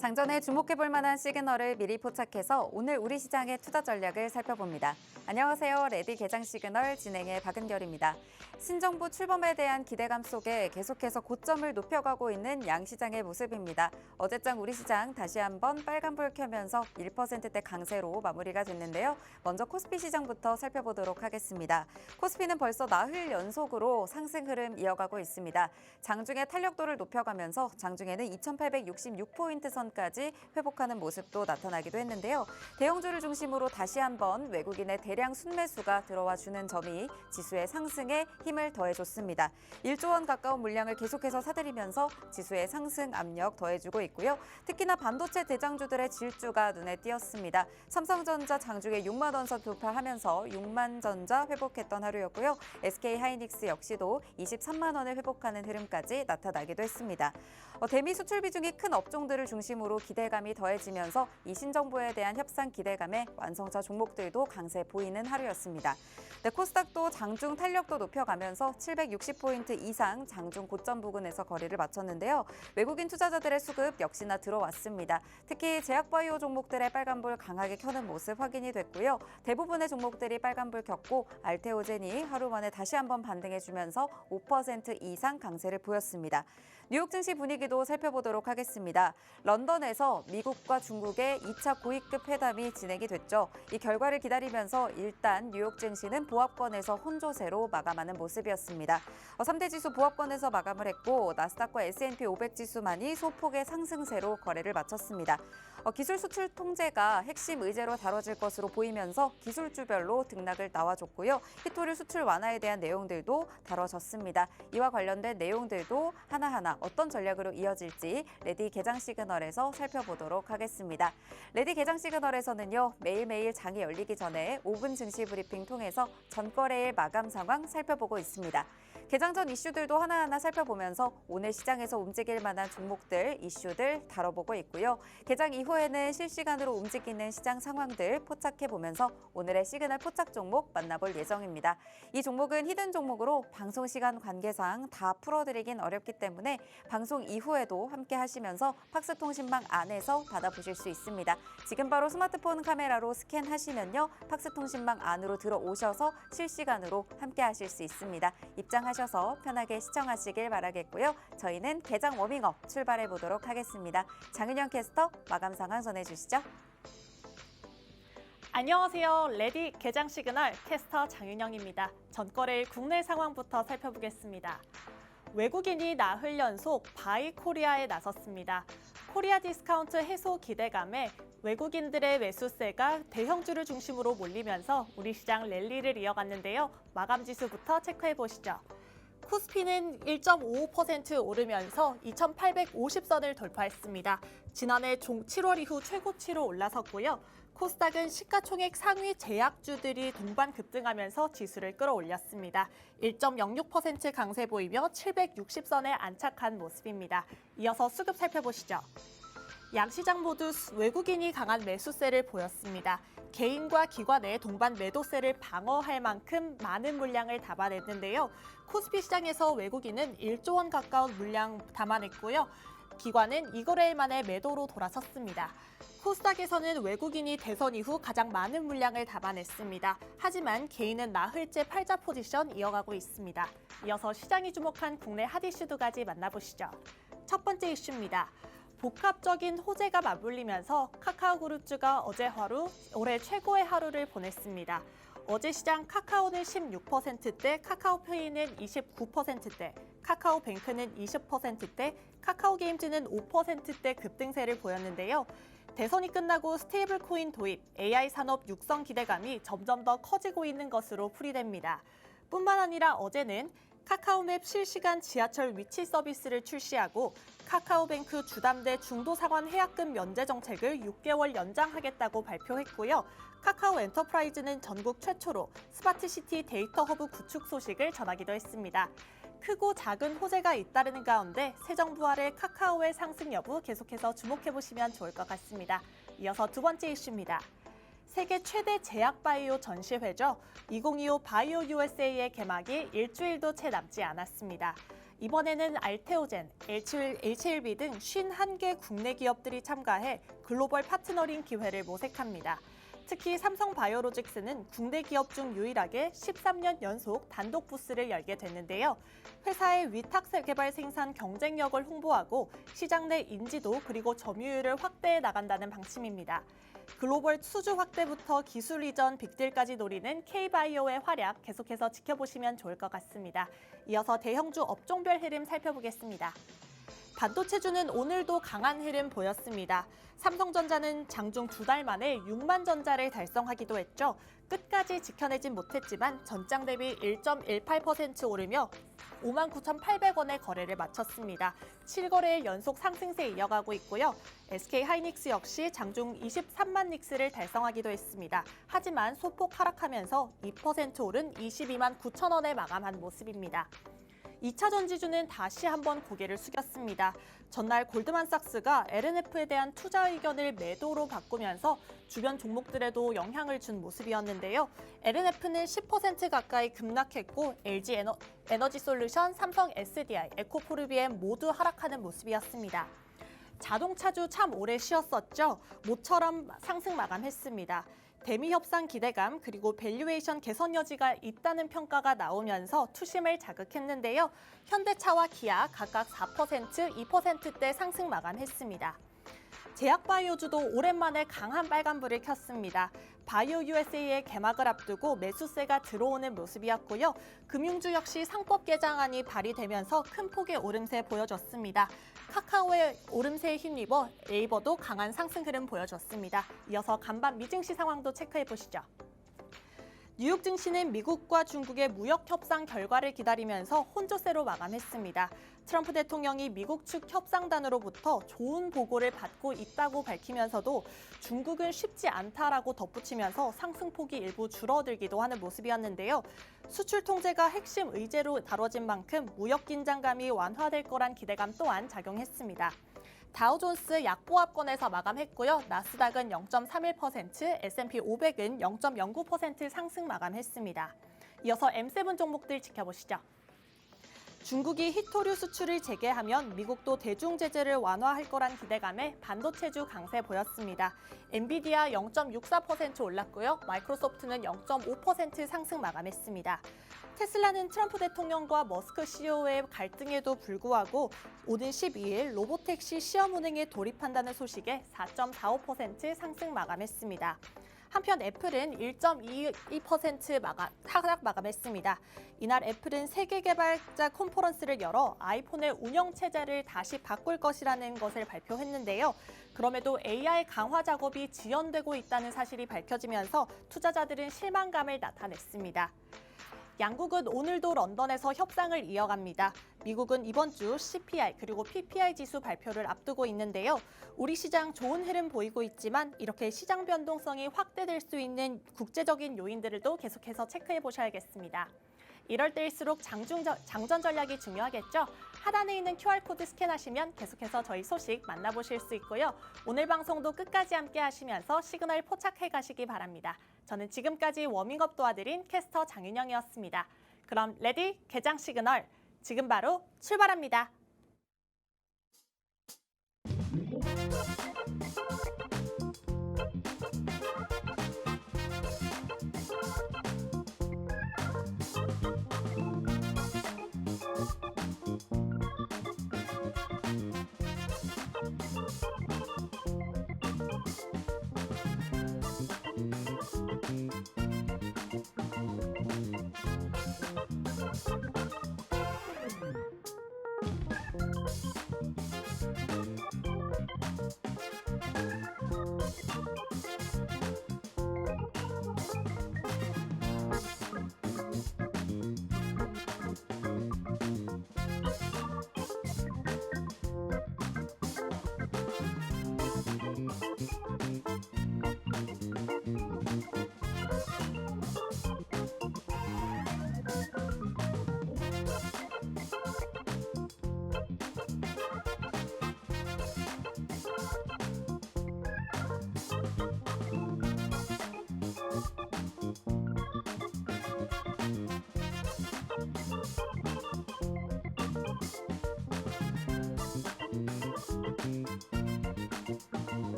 장전에 주목해볼 만한 시그널을 미리 포착해서 오늘 우리 시장의 투자 전략을 살펴봅니다. 안녕하세요. 레디 개장 시그널 진행의 박은결입니다. 신정부 출범에 대한 기대감 속에 계속해서 고점을 높여가고 있는 양시장의 모습입니다. 어제장 우리 시장 다시 한번 빨간불 켜면서 1%대 강세로 마무리가 됐는데요. 먼저 코스피 시장부터 살펴보도록 하겠습니다. 코스피는 벌써 나흘 연속으로 상승 흐름 이어가고 있습니다. 장중에 탄력도를 높여가면서 장중에는 2866포인트 선까지 회복하는 모습도 나타나기도 했는데요. 대형주를 중심으로 다시 한번 외국인의 대량 순매수가 들어와 주는 점이 지수의 상승에 힘을 더해줬습니다. 1조 원 가까운 물량을 계속해서 사들이면서 지수의 상승 압력 더해주고 있고요. 특히나 반도체 대장주들의 질주가 눈에 띄었습니다. 삼성전자 장중에 6만 원 선 돌파하면서 6만 전자 회복했던 하루였고요. SK하이닉스 역시도 23만 원을 회복하는 흐름까지 나타나기도 했습니다. 대미 수출 비중이 큰 업종들을 중심으로 기대감이 더해지면서 이 신정부에 대한 협상 기대감에 완성차 종목들도 강세 보이는 하루였습니다. 코스닥도 장중 탄력도 높여가면서 760포인트 이상 장중 고점 부근에서 거래를 마쳤는데요. 외국인 투자자들의 수급 역시나 들어왔습니다. 특히 제약바이오 종목들의 빨간불 강하게 켜는 모습 확인이 됐고요. 대부분의 종목들이 빨간불 켰고 알테오젠이 하루 만에 다시 한번 반등해주면서 5% 이상 강세를 보였습니다. 뉴욕 증시 분위기도 살펴보도록 하겠습니다. 런던에서 미국과 중국의 2차 고위급 회담이 진행이 됐죠. 이 결과를 기다리면서 일단 뉴욕 증시는 보합권에서 혼조세로 마감하는 모습이었습니다. 3대 지수 보합권에서 마감을 했고 나스닥과 S&P 500 지수만이 소폭의 상승세로 거래를 마쳤습니다. 기술 수출 통제가 핵심 의제로 다뤄질 것으로 보이면서 기술주별로 등락을 나와줬고요. 히토류 수출 완화에 대한 내용들도 다뤄졌습니다. 이와 관련된 내용들도 하나하나 어떤 전략으로 이어질지 레디 개장 시그널에서 살펴보도록 하겠습니다. 레디 개장 시그널에서는요. 매일매일 장이 열리기 전에 5분 증시 브리핑 통해서 전거래일 마감 상황 살펴보고 있습니다. 개장 전 이슈들도 하나하나 살펴보면서 오늘 시장에서 움직일 만한 종목들, 이슈들 다뤄보고 있고요. 개장 이후에는 실시간으로 움직이는 시장 상황들 포착해보면서 오늘의 시그널 포착 종목 만나볼 예정입니다. 이 종목은 히든 종목으로 방송 시간 관계상 다 풀어드리긴 어렵기 때문에 방송 이후에도 함께 하시면서 팍스통신망 안에서 받아보실 수 있습니다. 지금 바로 스마트폰 카메라로 스캔하시면요. 팍스통신망 안으로 들어오셔서 실시간으로 함께 하실 수 있습니다. 입장하셔서 편하게 시청하시길 바라겠고요. 저희는 개장 워밍업 출발해 보도록 하겠습니다. 장은영 캐스터 마감 상황 전해주시죠. 안녕하세요. 레디 개장 시그널 캐스터 장윤영입니다. 전거래일 국내 상황부터 살펴보겠습니다. 외국인이 나흘 연속 바이 코리아에 나섰습니다. 코리아 디스카운트 해소 기대감에 외국인들의 매수세가 대형주를 중심으로 몰리면서 우리 시장 랠리를 이어갔는데요. 마감 지수부터 체크해 보시죠. 코스피는 1.55% 오르면서 2,850선을 돌파했습니다. 지난해 7월 이후 최고치로 올라섰고요. 코스닥은 시가총액 상위 제약주들이 동반 급등하면서 지수를 끌어올렸습니다. 1.06% 강세 보이며 760선에 안착한 모습입니다. 이어서 수급 살펴보시죠. 양시장 모두 외국인이 강한 매수세를 보였습니다. 개인과 기관의 동반 매도세를 방어할 만큼 많은 물량을 담아냈는데요. 코스피 시장에서 외국인은 1조 원 가까운 물량 담아냈고요. 기관은 이거래일 만에 매도로 돌아섰습니다. 코스닥에서는 외국인이 대선 이후 가장 많은 물량을 담아냈습니다. 하지만 개인은 나흘째 팔자 포지션 이어가고 있습니다. 이어서 시장이 주목한 국내 핫 이슈 두 가지 만나보시죠. 첫 번째 이슈입니다. 복합적인 호재가 맞물리면서 카카오그룹주가 어제 하루 올해 최고의 하루를 보냈습니다. 어제 시장 카카오는 16%대, 카카오페이는 29%대, 카카오뱅크는 20%대, 카카오게임즈는 5%대 급등세를 보였는데요. 대선이 끝나고 스테이블 코인 도입, AI 산업 육성 기대감이 점점 더 커지고 있는 것으로 풀이됩니다. 뿐만 아니라 어제는 카카오맵 실시간 지하철 위치 서비스를 출시하고 카카오뱅크 주담대 중도상환 해약금 면제 정책을 6개월 연장하겠다고 발표했고요. 카카오 엔터프라이즈는 전국 최초로 스마트시티 데이터 허브 구축 소식을 전하기도 했습니다. 크고 작은 호재가 잇따르는 가운데 새 정부 아래 카카오의 상승 여부 계속해서 주목해보시면 좋을 것 같습니다. 이어서 두 번째 이슈입니다. 세계 최대 제약바이오 전시회죠. 2025 바이오 USA의 개막이 일주일도 채 남지 않았습니다. 이번에는 알테오젠, H1B 등 51개 국내 기업들이 참가해 글로벌 파트너링 기회를 모색합니다. 특히 삼성바이오로직스는 국내 기업 중 유일하게 13년 연속 단독 부스를 열게 됐는데요. 회사의 위탁 개발 생산 경쟁력을 홍보하고 시장 내 인지도 그리고 점유율을 확대해 나간다는 방침입니다. 글로벌 수주 확대부터 기술 이전 빅딜까지 노리는 K바이오의 활약 계속해서 지켜보시면 좋을 것 같습니다. 이어서 대형주 업종별 흐름 살펴보겠습니다. 반도체주는 오늘도 강한 흐름 보였습니다. 삼성전자는 장중 2달 만에 6만 전자를 달성하기도 했죠. 끝까지 지켜내진 못했지만 전장 대비 1.18% 오르며 59,800원의 거래를 마쳤습니다. 7거래일 연속 상승세 이어가고 있고요. SK하이닉스 역시 장중 23만 닉스를 달성하기도 했습니다. 하지만 소폭 하락하면서 2% 오른 22만 9천 원에 마감한 모습입니다. 2차 전지주는 다시 한번 고개를 숙였습니다. 전날 골드만삭스가 LNF에 대한 투자 의견을 매도로 바꾸면서 주변 종목들에도 영향을 준 모습이었는데요. LNF는 10% 가까이 급락했고 LG 에너지솔루션, 삼성 SDI, 에코프로비엠 모두 하락하는 모습이었습니다. 자동차주 참 오래 쉬었었죠. 모처럼 상승 마감했습니다. 대미 협상 기대감 그리고 밸류에이션 개선 여지가 있다는 평가가 나오면서 투심을 자극했는데요. 현대차와 기아 각각 4%, 2%대 상승 마감했습니다. 제약바이오주도 오랜만에 강한 빨간불을 켰습니다. 바이오 USA의 개막을 앞두고 매수세가 들어오는 모습이었고요. 금융주 역시 상법 개정안이 발의되면서 큰 폭의 오름세 보여줬습니다. 카카오의 오름세에 힘입어 네이버도 강한 상승 흐름 보여줬습니다. 이어서 간밤 미증시 상황도 체크해 보시죠. 뉴욕 증시는 미국과 중국의 무역 협상 결과를 기다리면서 혼조세로 마감했습니다. 트럼프 대통령이 미국 측 협상단으로부터 좋은 보고를 받고 있다고 밝히면서도 중국은 쉽지 않다라고 덧붙이면서 상승폭이 일부 줄어들기도 하는 모습이었는데요. 수출 통제가 핵심 의제로 다뤄진 만큼 무역 긴장감이 완화될 거란 기대감 또한 작용했습니다. 다우존스 약보합권에서 마감했고요. 나스닥은 0.31%, S&P 500은 0.09% 상승 마감했습니다. 이어서 M7 종목들 지켜보시죠. 중국이 히토류 수출을 재개하면 미국도 대중 제재를 완화할 거란 기대감에 반도체주 강세 보였습니다. 엔비디아 0.64% 올랐고요. 마이크로소프트는 0.5% 상승 마감했습니다. 테슬라는 트럼프 대통령과 머스크 CEO의 갈등에도 불구하고 오는 12일 로보택시 시험 운행에 돌입한다는 소식에 4.45% 상승 마감했습니다. 한편 애플은 1.22% 하락 마감했습니다. 이날 애플은 세계 개발자 컨퍼런스를 열어 아이폰의 운영 체제를 다시 바꿀 것이라는 것을 발표했는데요. 그럼에도 AI 강화 작업이 지연되고 있다는 사실이 밝혀지면서 투자자들은 실망감을 나타냈습니다. 양국은 오늘도 런던에서 협상을 이어갑니다. 미국은 이번 주 CPI 그리고 PPI 지수 발표를 앞두고 있는데요. 우리 시장 좋은 흐름 보이고 있지만 이렇게 시장 변동성이 확대될 수 있는 국제적인 요인들도 계속해서 체크해 보셔야겠습니다. 이럴 때일수록 장전 전략이 중요하겠죠. 하단에 있는 QR코드 스캔하시면 계속해서 저희 소식 만나보실 수 있고요. 오늘 방송도 끝까지 함께 하시면서 시그널 포착해 가시기 바랍니다. 저는 지금까지 워밍업 도와드린 캐스터 장윤영이었습니다. 그럼 레디 개장 시그널 지금 바로 출발합니다.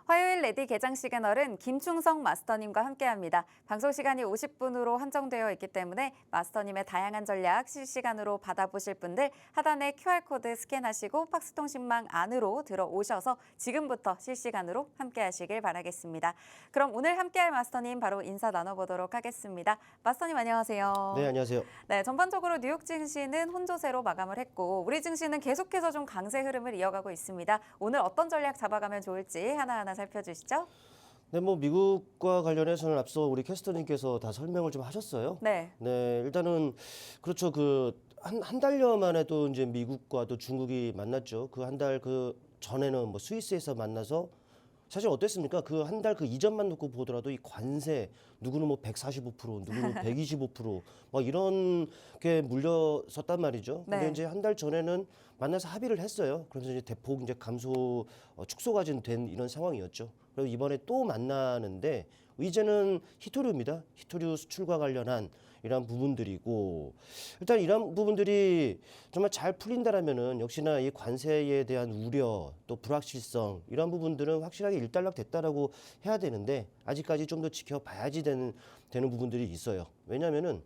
화요일 레디 개장 시그널은 김충성 마스터님과 함께합니다. 방송 시간이 50분으로 한정되어 있기 때문에 마스터님의 다양한 전략 실시간으로 받아보실 분들 하단에 QR코드 스캔하시고 팍스통신망 안으로 들어오셔서 지금부터 실시간으로 함께하시길 바라겠습니다. 그럼 오늘 함께할 마스터님 바로 인사 나눠보도록 하겠습니다. 마스터님 안녕하세요. 네, 안녕하세요. 네, 전반적으로 뉴욕 증시는 혼조세로 마감을 했고 우리 증시는 계속해서 좀 강세 흐름을 이어가고 있습니다. 오늘 어떤 전략 잡아가면 좋을지 하나하나 살펴주시죠. 네, 뭐 미국과 관련해서는 앞서 우리 캐스터님께서 다 설명을 좀 하셨어요. 네. 네, 일단은 그렇죠. 그 한 달여 만에 또 이제 미국과 또 중국이 만났죠. 그 한 달 그 전에는 뭐 스위스에서 만나서 사실 어땠습니까? 그 한 달 그 이전만 놓고 보더라도 이 관세 누구는 뭐 145%, 누구는 125%막 이런 게 물려섰단 말이죠. 근데 네. 이제 한 달 전에는 만나서 합의를 했어요. 그래서 이제 대폭 이제 감소 축소가 좀 된 이런 상황이었죠. 그리고 이번에 또 만나는데 이제는 히토류입니다. 히토류 수출과 관련한 이런 부분들이고 일단 이런 부분들이 정말 잘 풀린다라면은 역시나 이 관세에 대한 우려 또 불확실성 이런 부분들은 확실하게 일단락됐다라고 해야 되는데 아직까지 좀 더 지켜봐야지 되는 부분들이 있어요. 왜냐하면은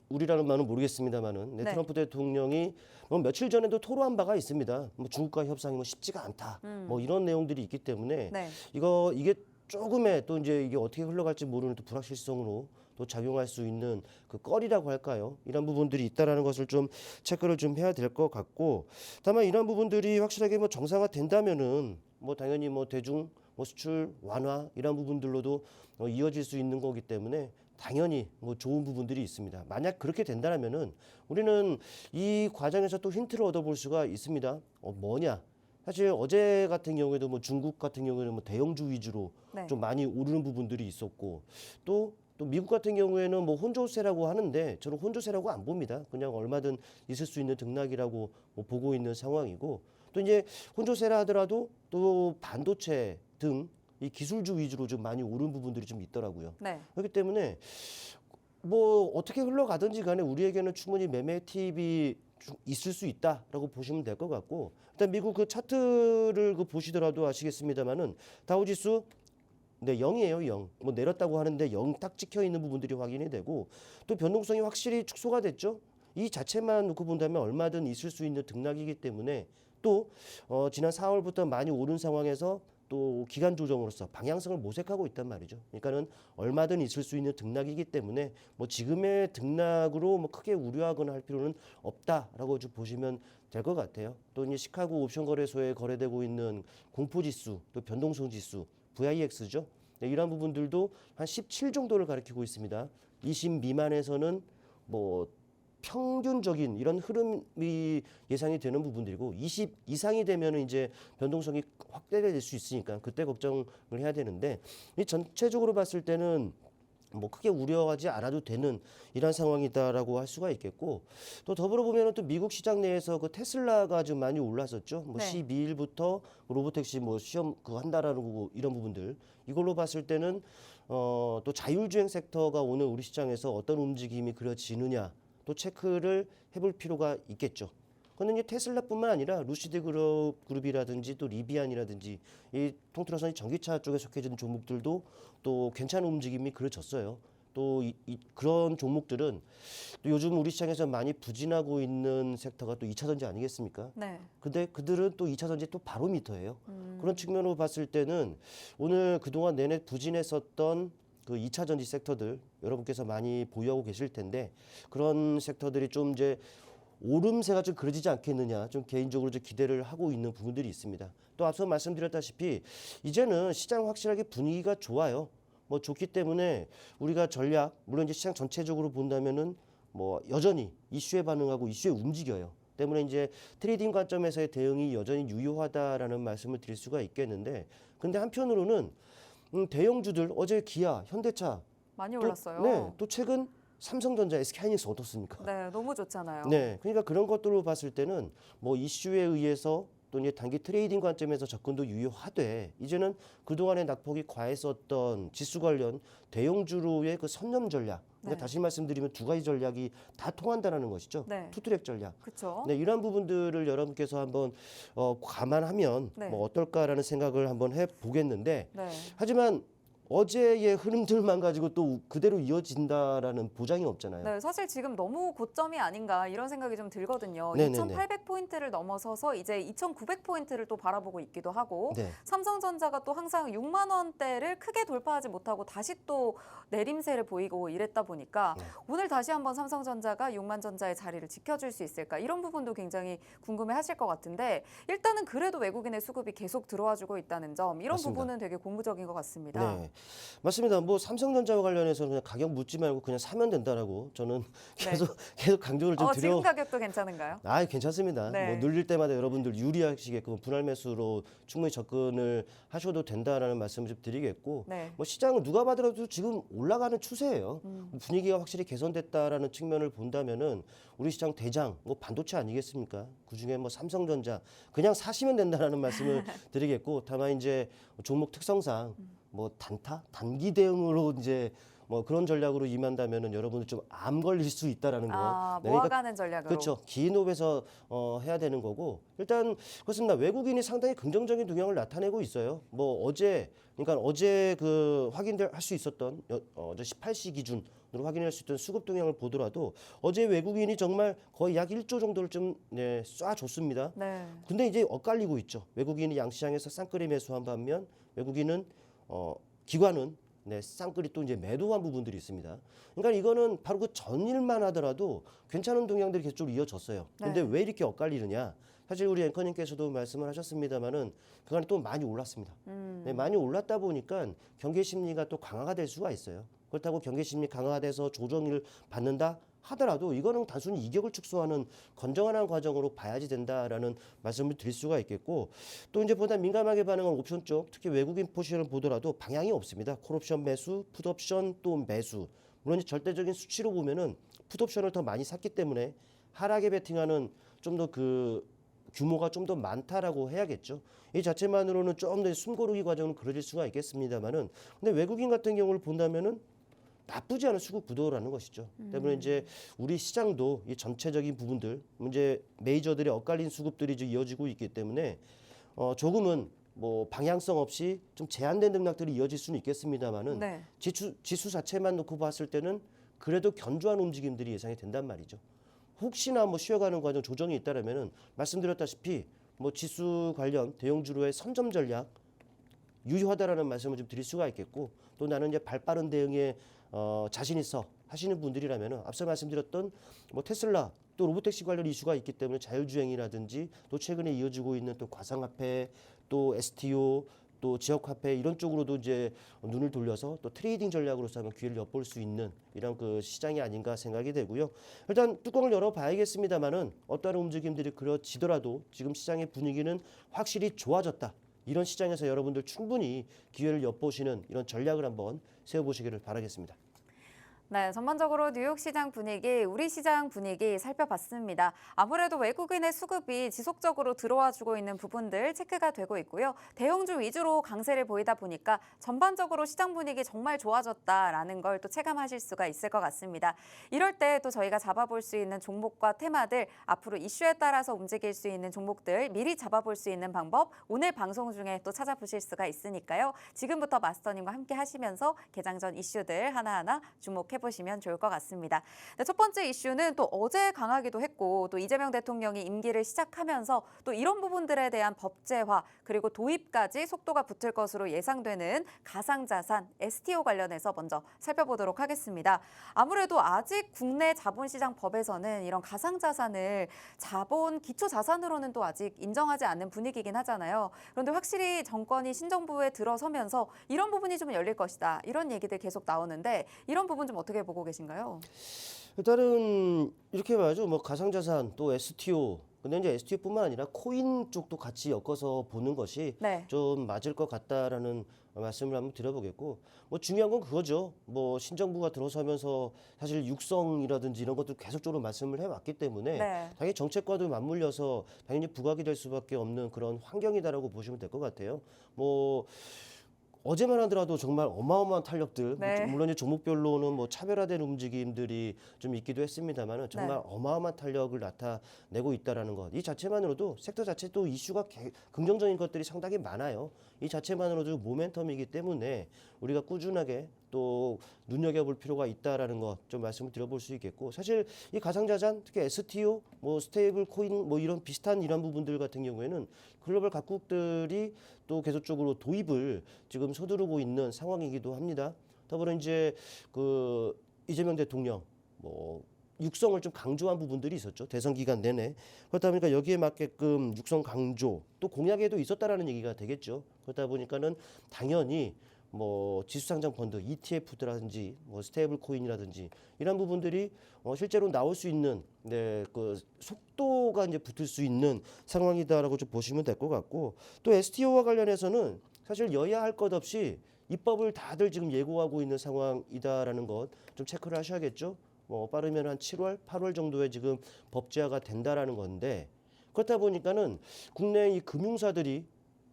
우리라는 말은 모르겠습니다만은 네. 트럼프 대통령이 뭐 며칠 전에도 토로한 바가 있습니다. 뭐 중국과 협상이 뭐 쉽지가 않다. 뭐 이런 내용들이 있기 때문에 네. 이게 조금의 또 이제 이게 어떻게 흘러갈지 모르는 또 불확실성으로 또 작용할 수 있는 그 꺼리라고 할까요? 이런 부분들이 있다라는 것을 좀 체크를 좀 해야 될 것 같고 다만 이런 부분들이 확실하게 뭐 정상화된다면은 뭐 당연히 뭐 대중 뭐 수출 완화 이런 부분들로도 이어질 수 있는 거기 때문에 당연히 뭐 좋은 부분들이 있습니다. 만약 그렇게 된다면은 우리는 이 과정에서 또 힌트를 얻어볼 수가 있습니다. 뭐냐? 사실 어제 같은 경우에도 뭐 중국 같은 경우에는 뭐 대형주 위주로 네. 좀 많이 오르는 부분들이 있었고 또 미국 같은 경우에는 뭐 혼조세라고 하는데 저는 혼조세라고 안 봅니다. 그냥 얼마든 있을 수 있는 등락이라고 뭐 보고 있는 상황이고 또 이제 혼조세라 하더라도 또 반도체 등 이 기술주 위주로 좀 많이 오른 부분들이 좀 있더라고요. 네. 그렇기 때문에 뭐 어떻게 흘러가든지 간에 우리에게는 충분히 매매 팁이 있을 수 있다라고 보시면 될 것 같고 일단 미국 그 차트를 그 보시더라도 아시겠습니다만은 다우지수 네, 0이에요, 0. 뭐 내렸다고 하는데 0 딱 찍혀 있는 부분들이 확인이 되고 또 변동성이 확실히 축소가 됐죠. 이 자체만 놓고 본다면 얼마든 있을 수 있는 등락이기 때문에 또 지난 4월부터 많이 오른 상황에서 또 기간 조정으로서 방향성을 모색하고 있단 말이죠. 그러니까는 얼마든 있을 수 있는 등락이기 때문에 뭐 지금의 등락으로 뭐 크게 우려하거나 할 필요는 없다라고 좀 보시면 될 것 같아요. 또 이제 시카고 옵션 거래소에 거래되고 있는 공포 지수, 또 변동성 지수, VIX죠. 네, 이러한 부분들도 한 17 정도를 가리키고 있습니다. 20 미만에서는 뭐 평균적인 이런 흐름이 예상이 되는 부분들이고 20 이상이 되면 이제 변동성이 확대될 수 있으니까 그때 걱정을 해야 되는데 이 전체적으로 봤을 때는 뭐 크게 우려하지 않아도 되는 이런 상황이다라고 할 수가 있겠고 또 더불어 보면은 또 미국 시장 내에서 그 테슬라가 좀 많이 올랐었죠. 뭐 네. 12일부터 로보택시 뭐 시험 그 한다라는 거 이런 부분들 이걸로 봤을 때는 또 자율주행 섹터가 오늘 우리 시장에서 어떤 움직임이 그려지느냐 또 체크를 해볼 필요가 있겠죠. 그런데 이제 테슬라뿐만 아니라 루시드 그룹이라든지 또 리비안이라든지 이 통틀어서 이 전기차 쪽에 속해진 종목들도 또 괜찮은 움직임이 그려졌어요. 또 그런 종목들은 또 요즘 우리 시장에서 많이 부진하고 있는 섹터가 또 2차 전지 아니겠습니까? 네. 근데 그들은 또 2차 전지 또 바로미터예요. 그런 측면으로 봤을 때는 오늘 그동안 내내 부진했었던 그 2차 전지 섹터들 여러분께서 많이 보유하고 계실 텐데 그런 섹터들이 좀 이제 오름세가 좀 그려지지 않겠느냐 좀 개인적으로 좀 기대를 하고 있는 부분들이 있습니다. 또 앞서 말씀드렸다시피 이제는 시장 확실하게 분위기가 좋아요. 뭐 좋기 때문에 우리가 전략 물론 이제 시장 전체적으로 본다면은 뭐 여전히 이슈에 반응하고 이슈에 움직여요. 때문에 이제 트레이딩 관점에서의 대응이 여전히 유효하다라는 말씀을 드릴 수가 있겠는데 근데 한편으로는 대형주들 어제 기아, 현대차 많이 또, 올랐어요. 네, 또 최근 삼성전자, SK하이닉스 어떻습니까? 네, 너무 좋잖아요. 네, 그러니까 그런 것들로 봤을 때는 뭐 이슈에 의해서 또 이제 단기 트레이딩 관점에서 접근도 유효하되 이제는 그동안의 낙폭이 과했었던 지수 관련 대형주로의 그 선점 전략 그러니까 네. 다시 말씀드리면 두 가지 전략이 다 통한다는 것이죠. 네. 투트랙 전략. 그렇죠. 네, 이런 부분들을 여러분께서 한번 감안하면 네. 뭐 어떨까라는 생각을 한번 해보겠는데 네. 하지만 어제의 흐름들만 가지고 또 그대로 이어진다라는 보장이 없잖아요. 네, 사실 지금 너무 고점이 아닌가 이런 생각이 좀 들거든요. 네네네. 2,800포인트를 넘어서서 이제 2,900포인트를 또 바라보고 있기도 하고 네. 삼성전자가 또 항상 6만 원대를 크게 돌파하지 못하고 다시 또 내림세를 보이고 이랬다 보니까 네. 오늘 다시 한번 삼성전자가 6만 전자의 자리를 지켜줄 수 있을까 이런 부분도 굉장히 궁금해하실 것 같은데 일단은 그래도 외국인의 수급이 계속 들어와주고 있다는 점 이런 맞습니다. 부분은 되게 고무적인 것 같습니다. 네, 맞습니다. 뭐 삼성전자와 관련해서는 그냥 가격 묻지 말고 그냥 사면 된다라고 저는 계속 강조를 좀 드려. 지금 가격도 괜찮은가요? 아, 괜찮습니다. 네. 뭐 눌릴 때마다 여러분들 유리하시게끔 분할 매수로 충분히 접근을 하셔도 된다라는 말씀을 좀 드리겠고, 네. 뭐 시장은 누가 봐더라도 지금 올라가는 추세예요. 분위기가 확실히 개선됐다라는 측면을 본다면은 우리 시장 대장 뭐 반도체 아니겠습니까? 그 중에 뭐 삼성전자 그냥 사시면 된다라는 말씀을 드리겠고, 다만 이제 종목 특성상 뭐 단기 대응으로 이제 뭐 그런 전략으로 임한다면은 여러분들 좀 암 걸릴 수 있다라는 거. 네, 그러니까 모아가는 전략으로. 그렇죠. 긴 호흡에서 해야 되는 거고 일단 그렇습니다. 외국인이 상당히 긍정적인 동향을 나타내고 있어요. 뭐 어제 그 확인할 수 있었던 어제 18시 기준으로 확인할 수 있던 수급 동향을 보더라도 어제 외국인이 정말 거의 약 1조 정도를 좀 쏴줬습니다. 네. 근데 이제 엇갈리고 있죠. 외국인이 양시장에서 쌍끌이 매수한 반면 외국인은 기관은 쌍끌이 또 이제 매도한 부분들이 있습니다. 그러니까 이거는 바로 그 전일만 하더라도 괜찮은 동향들이 계속 이어졌어요. 근데 네. 왜 이렇게 엇갈리느냐? 사실 우리 앵커님께서도 말씀을 하셨습니다만은 그간에 또 많이 올랐습니다. 네, 많이 올랐다 보니까 경계 심리가 또 강화가 될 수가 있어요. 그렇다고 경계 심리 강화가 돼서 조정을 받는다 하더라도 이거는 단순히 이격을 축소하는 건정한 과정으로 봐야지 된다라는 말씀을 드릴 수가 있겠고 또 이제 보다 민감하게 반응한 옵션 쪽 특히 외국인 포지션을 보더라도 방향이 없습니다. 콜옵션 매수, 풋옵션 또 매수. 물론 이제 절대적인 수치로 보면은 풋옵션을 더 많이 샀기 때문에 하락에 베팅하는 좀 더 그 규모가 좀 더 많다라고 해야겠죠. 이 자체만으로는 좀 더 숨고르기 과정은 그려질 수가 있겠습니다만은 근데 외국인 같은 경우를 본다면은 나쁘지 않은 수급 구도라는 것이죠. 때문에 이제 우리 시장도 이 전체적인 부분들, 이제 메이저들의 엇갈린 수급들이 이제 이어지고 있기 때문에 조금은 뭐 방향성 없이 좀 제한된 등락들이 이어질 수는 있겠습니다만은 네. 지수 자체만 놓고 봤을 때는 그래도 견조한 움직임들이 예상이 된단 말이죠. 혹시나 뭐 쉬어가는 과정 조정이 있다라면은 말씀드렸다시피 뭐 지수 관련 대형주로의 선점 전략 유효하다라는 말씀을 좀 드릴 수가 있겠고 또 나는 이제 발빠른 대응에 자신 있어 하시는 분들이라면은 앞서 말씀드렸던 뭐 테슬라 또 로보택시 관련 이슈가 있기 때문에 자율주행이라든지 또 최근에 이어지고 있는 또 가상화폐 또 STO 또 지역화폐 이런 쪽으로도 이제 눈을 돌려서 또 트레이딩 전략으로서 한번 기회를 엿볼 수 있는 이런 그 시장이 아닌가 생각이 되고요. 일단 뚜껑을 열어봐야겠습니다만은 어떠한 움직임들이 그려지더라도 지금 시장의 분위기는 확실히 좋아졌다. 이런 시장에서 여러분들 충분히 기회를 엿보시는 이런 전략을 한번 세워보시기를 바라겠습니다. 네, 전반적으로 뉴욕 시장 분위기, 우리 시장 분위기 살펴봤습니다. 아무래도 외국인의 수급이 지속적으로 들어와주고 있는 부분들 체크가 되고 있고요. 대형주 위주로 강세를 보이다 보니까 전반적으로 시장 분위기 정말 좋아졌다라는 걸 또 체감하실 수가 있을 것 같습니다. 이럴 때 또 저희가 잡아볼 수 있는 종목과 테마들, 앞으로 이슈에 따라서 움직일 수 있는 종목들 미리 잡아볼 수 있는 방법 오늘 방송 중에 또 찾아보실 수가 있으니까요. 지금부터 마스터님과 함께 하시면서 개장 전 이슈들 하나하나 주목해 보시면 좋을 것 같습니다. 네, 첫 번째 이슈는 또 어제 강하기도 했고 또 이재명 대통령이 임기를 시작하면서 또 이런 부분들에 대한 법제화 그리고 도입까지 속도가 붙을 것으로 예상되는 가상자산 STO 관련해서 먼저 살펴보도록 하겠습니다. 아무래도 아직 국내 자본시장 법에서는 이런 가상자산을 자본 기초자산으로는 또 아직 인정하지 않는 분위기긴 하잖아요. 그런데 확실히 정권이 신정부에 들어서면서 이런 부분이 좀 열릴 것이다. 이런 얘기들 계속 나오는데 이런 부분 좀 어떻게 보고 계신가요? 일단은 이렇게 봐야죠. 뭐 가상자산 또 STO. 근데 이제 STO뿐만 아니라 코인 쪽도 같이 엮어서 보는 것이 네. 좀 맞을 것 같다라는 말씀을 한번 드려보겠고 뭐 중요한 건 그거죠. 뭐 신정부가 들어서면서 사실 육성이라든지 이런 것도 계속적으로 말씀을 해왔기 때문에 네. 당연히 정책과도 맞물려서 당연히 부각이 될 수밖에 없는 그런 환경이다라고 보시면 될 것 같아요. 뭐 어제만 하더라도 정말 어마어마한 탄력들, 네. 물론 이제 종목별로는 뭐 차별화된 움직임들이 좀 있기도 했습니다만은 정말 네. 어마어마한 탄력을 나타내고 있다라는 것. 이 자체만으로도 섹터 자체 또 이슈가 긍정적인 것들이 상당히 많아요. 이 자체만으로도 모멘텀이기 때문에 우리가 꾸준하게 또 눈여겨볼 필요가 있다라는 것 좀 말씀을 드려볼 수 있겠고, 사실 이 가상자산 특히 STO, 뭐 스테이블 코인 뭐 이런 비슷한 이런 부분들 같은 경우에는 글로벌 각국들이 또 계속적으로 도입을 지금 서두르고 있는 상황이기도 합니다. 더불어 이제 그 이재명 대통령 뭐 육성을 좀 강조한 부분들이 있었죠. 대선 기간 내내. 그렇다 보니까 여기에 맞게끔 육성 강조 또 공약에도 있었다라는 얘기가 되겠죠. 그렇다 보니까는 당연히 뭐 지수상장 펀드, ETF라든지 뭐 스테이블 코인이라든지 이런 부분들이 실제로 나올 수 있는 그 속도가 이제 붙을 수 있는 상황이다라고 좀 보시면 될 것 같고, 또 STO와 관련해서는 사실 여야 할 것 없이 입법을 다들 지금 예고하고 있는 상황이다라는 것 좀 체크를 하셔야겠죠. 뭐 빠르면 한 7월, 8월 정도에 지금 법제화가 된다라는 건데, 그렇다 보니까는 국내 이 금융사들이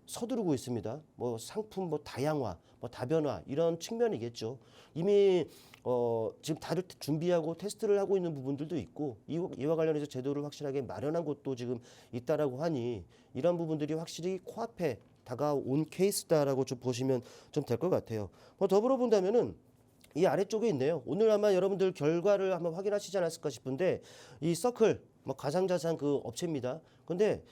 서두르고 있습니다. 뭐 상품 뭐 다양화, 뭐 다변화 이런 측면이겠죠. 이미 지금 다들 준비하고 테스트를 하고 있는 부분들도 있고, 이와 관련해서 제도를 확실하게 마련한 곳도 지금 있다라고 하니 이런 부분들이 확실히 코앞에 다가온 케이스다라고 좀 보시면 좀 될 것 같아요. 뭐 더불어 본다면은 이 아래쪽에 있네요. 오늘 아마 여러분들 결과를 한번 확인하시지 않았을까 싶은데, 이 서클 뭐 가상자산 그 업체입니다. 근데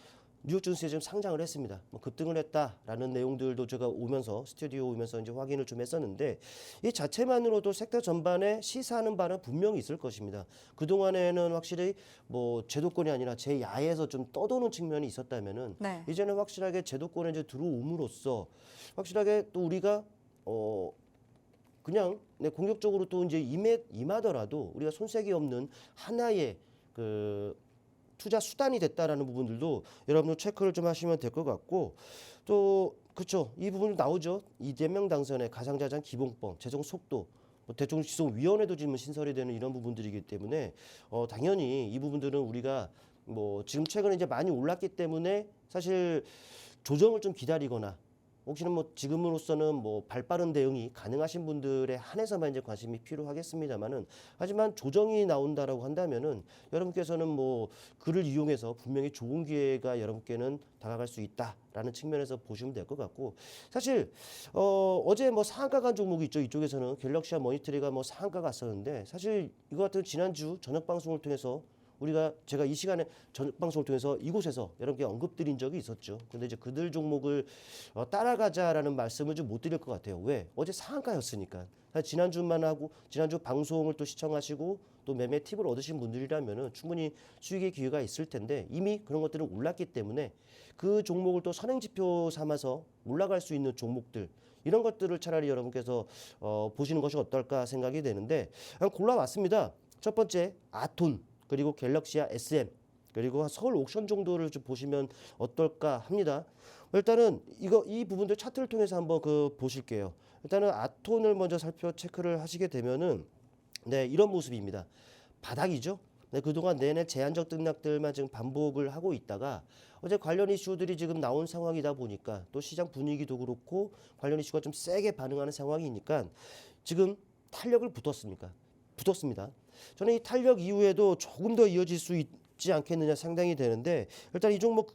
뉴욕 증시에 지금 상장을 했습니다. 뭐 급등을 했다라는 내용들도 제가 오면서 스튜디오 오면서 이제 확인을 좀 했었는데, 이 자체만으로도 섹터 전반에 시사하는 바는 분명히 있을 것입니다. 그 동안에는 확실히 뭐 제도권이 아니라 제야에서 좀 떠도는 측면이 있었다면은 네. 이제는 확실하게 제도권에 이제 들어옴으로써 확실하게 또 우리가 그냥 공격적으로 또 이제 임하더라도 우리가 손색이 없는 하나의 그 투자 수단이 됐다라는 부분들도 여러분들 체크를 좀 하시면 될 것 같고, 또 그렇죠, 이 부분 나오죠. 이재명 당선의 가상자산 기본법 제정 속도, 뭐 대통령지속위원회도 지금 신설이 되는 이런 부분들이기 때문에 당연히 이 부분들은 우리가 뭐 지금 최근에 이제 많이 올랐기 때문에 사실 조정을 좀 기다리거나 혹시나 뭐 지금으로서는 뭐 발빠른 대응이 가능하신 분들에 한해서만 이제 관심이 필요하겠습니다만은, 하지만 조정이 나온다라고 한다면은 여러분께서는 뭐 그를 이용해서 분명히 좋은 기회가 여러분께는 다가갈 수 있다라는 측면에서 보시면 될 것 같고, 사실 어제 뭐 상한가 간 종목이 있죠. 이쪽에서는 갤럭시와 머니터리가 뭐 상한가 갔었는데, 사실 이거 같은 지난주 저녁 방송을 통해서 제가 이 시간에 저녁 방송을 통해서 이곳에서 여러분께 언급드린 적이 있었죠. 근데 이제 그들 종목을 따라가자라는 말씀을 좀 못 드릴 것 같아요. 왜? 어제 상한가였으니까. 지난주만 하고 지난주 방송을 또 시청하시고 또 매매 팁을 얻으신 분들이라면은 충분히 수익의 기회가 있을 텐데, 이미 그런 것들은 올랐기 때문에 그 종목을 또 선행지표 삼아서 올라갈 수 있는 종목들, 이런 것들을 차라리 여러분께서 보시는 것이 어떨까 생각이 되는데, 그냥 골라왔습니다. 첫 번째 아톤, 그리고 갤럭시와 SM, 그리고 서울 옥션 정도를 좀 보시면 어떨까 합니다. 일단은 이 부분들 차트를 통해서 한번 보실게요. 일단은 아톤을 먼저 체크를 하시게 되면은 이런 모습입니다. 바닥이죠. 그동안 내내 제한적 등락들만 지금 반복을 하고 있다가 어제 관련 이슈들이 지금 나온 상황이다 보니까 또 시장 분위기도 그렇고 관련 이슈가 좀 세게 반응하는 상황이니까 지금 탄력을 붙었습니다. 저는 이 탄력 이후에도 조금 더 이어질 수 있지 않겠느냐 상당히 되는데, 일단 이 종목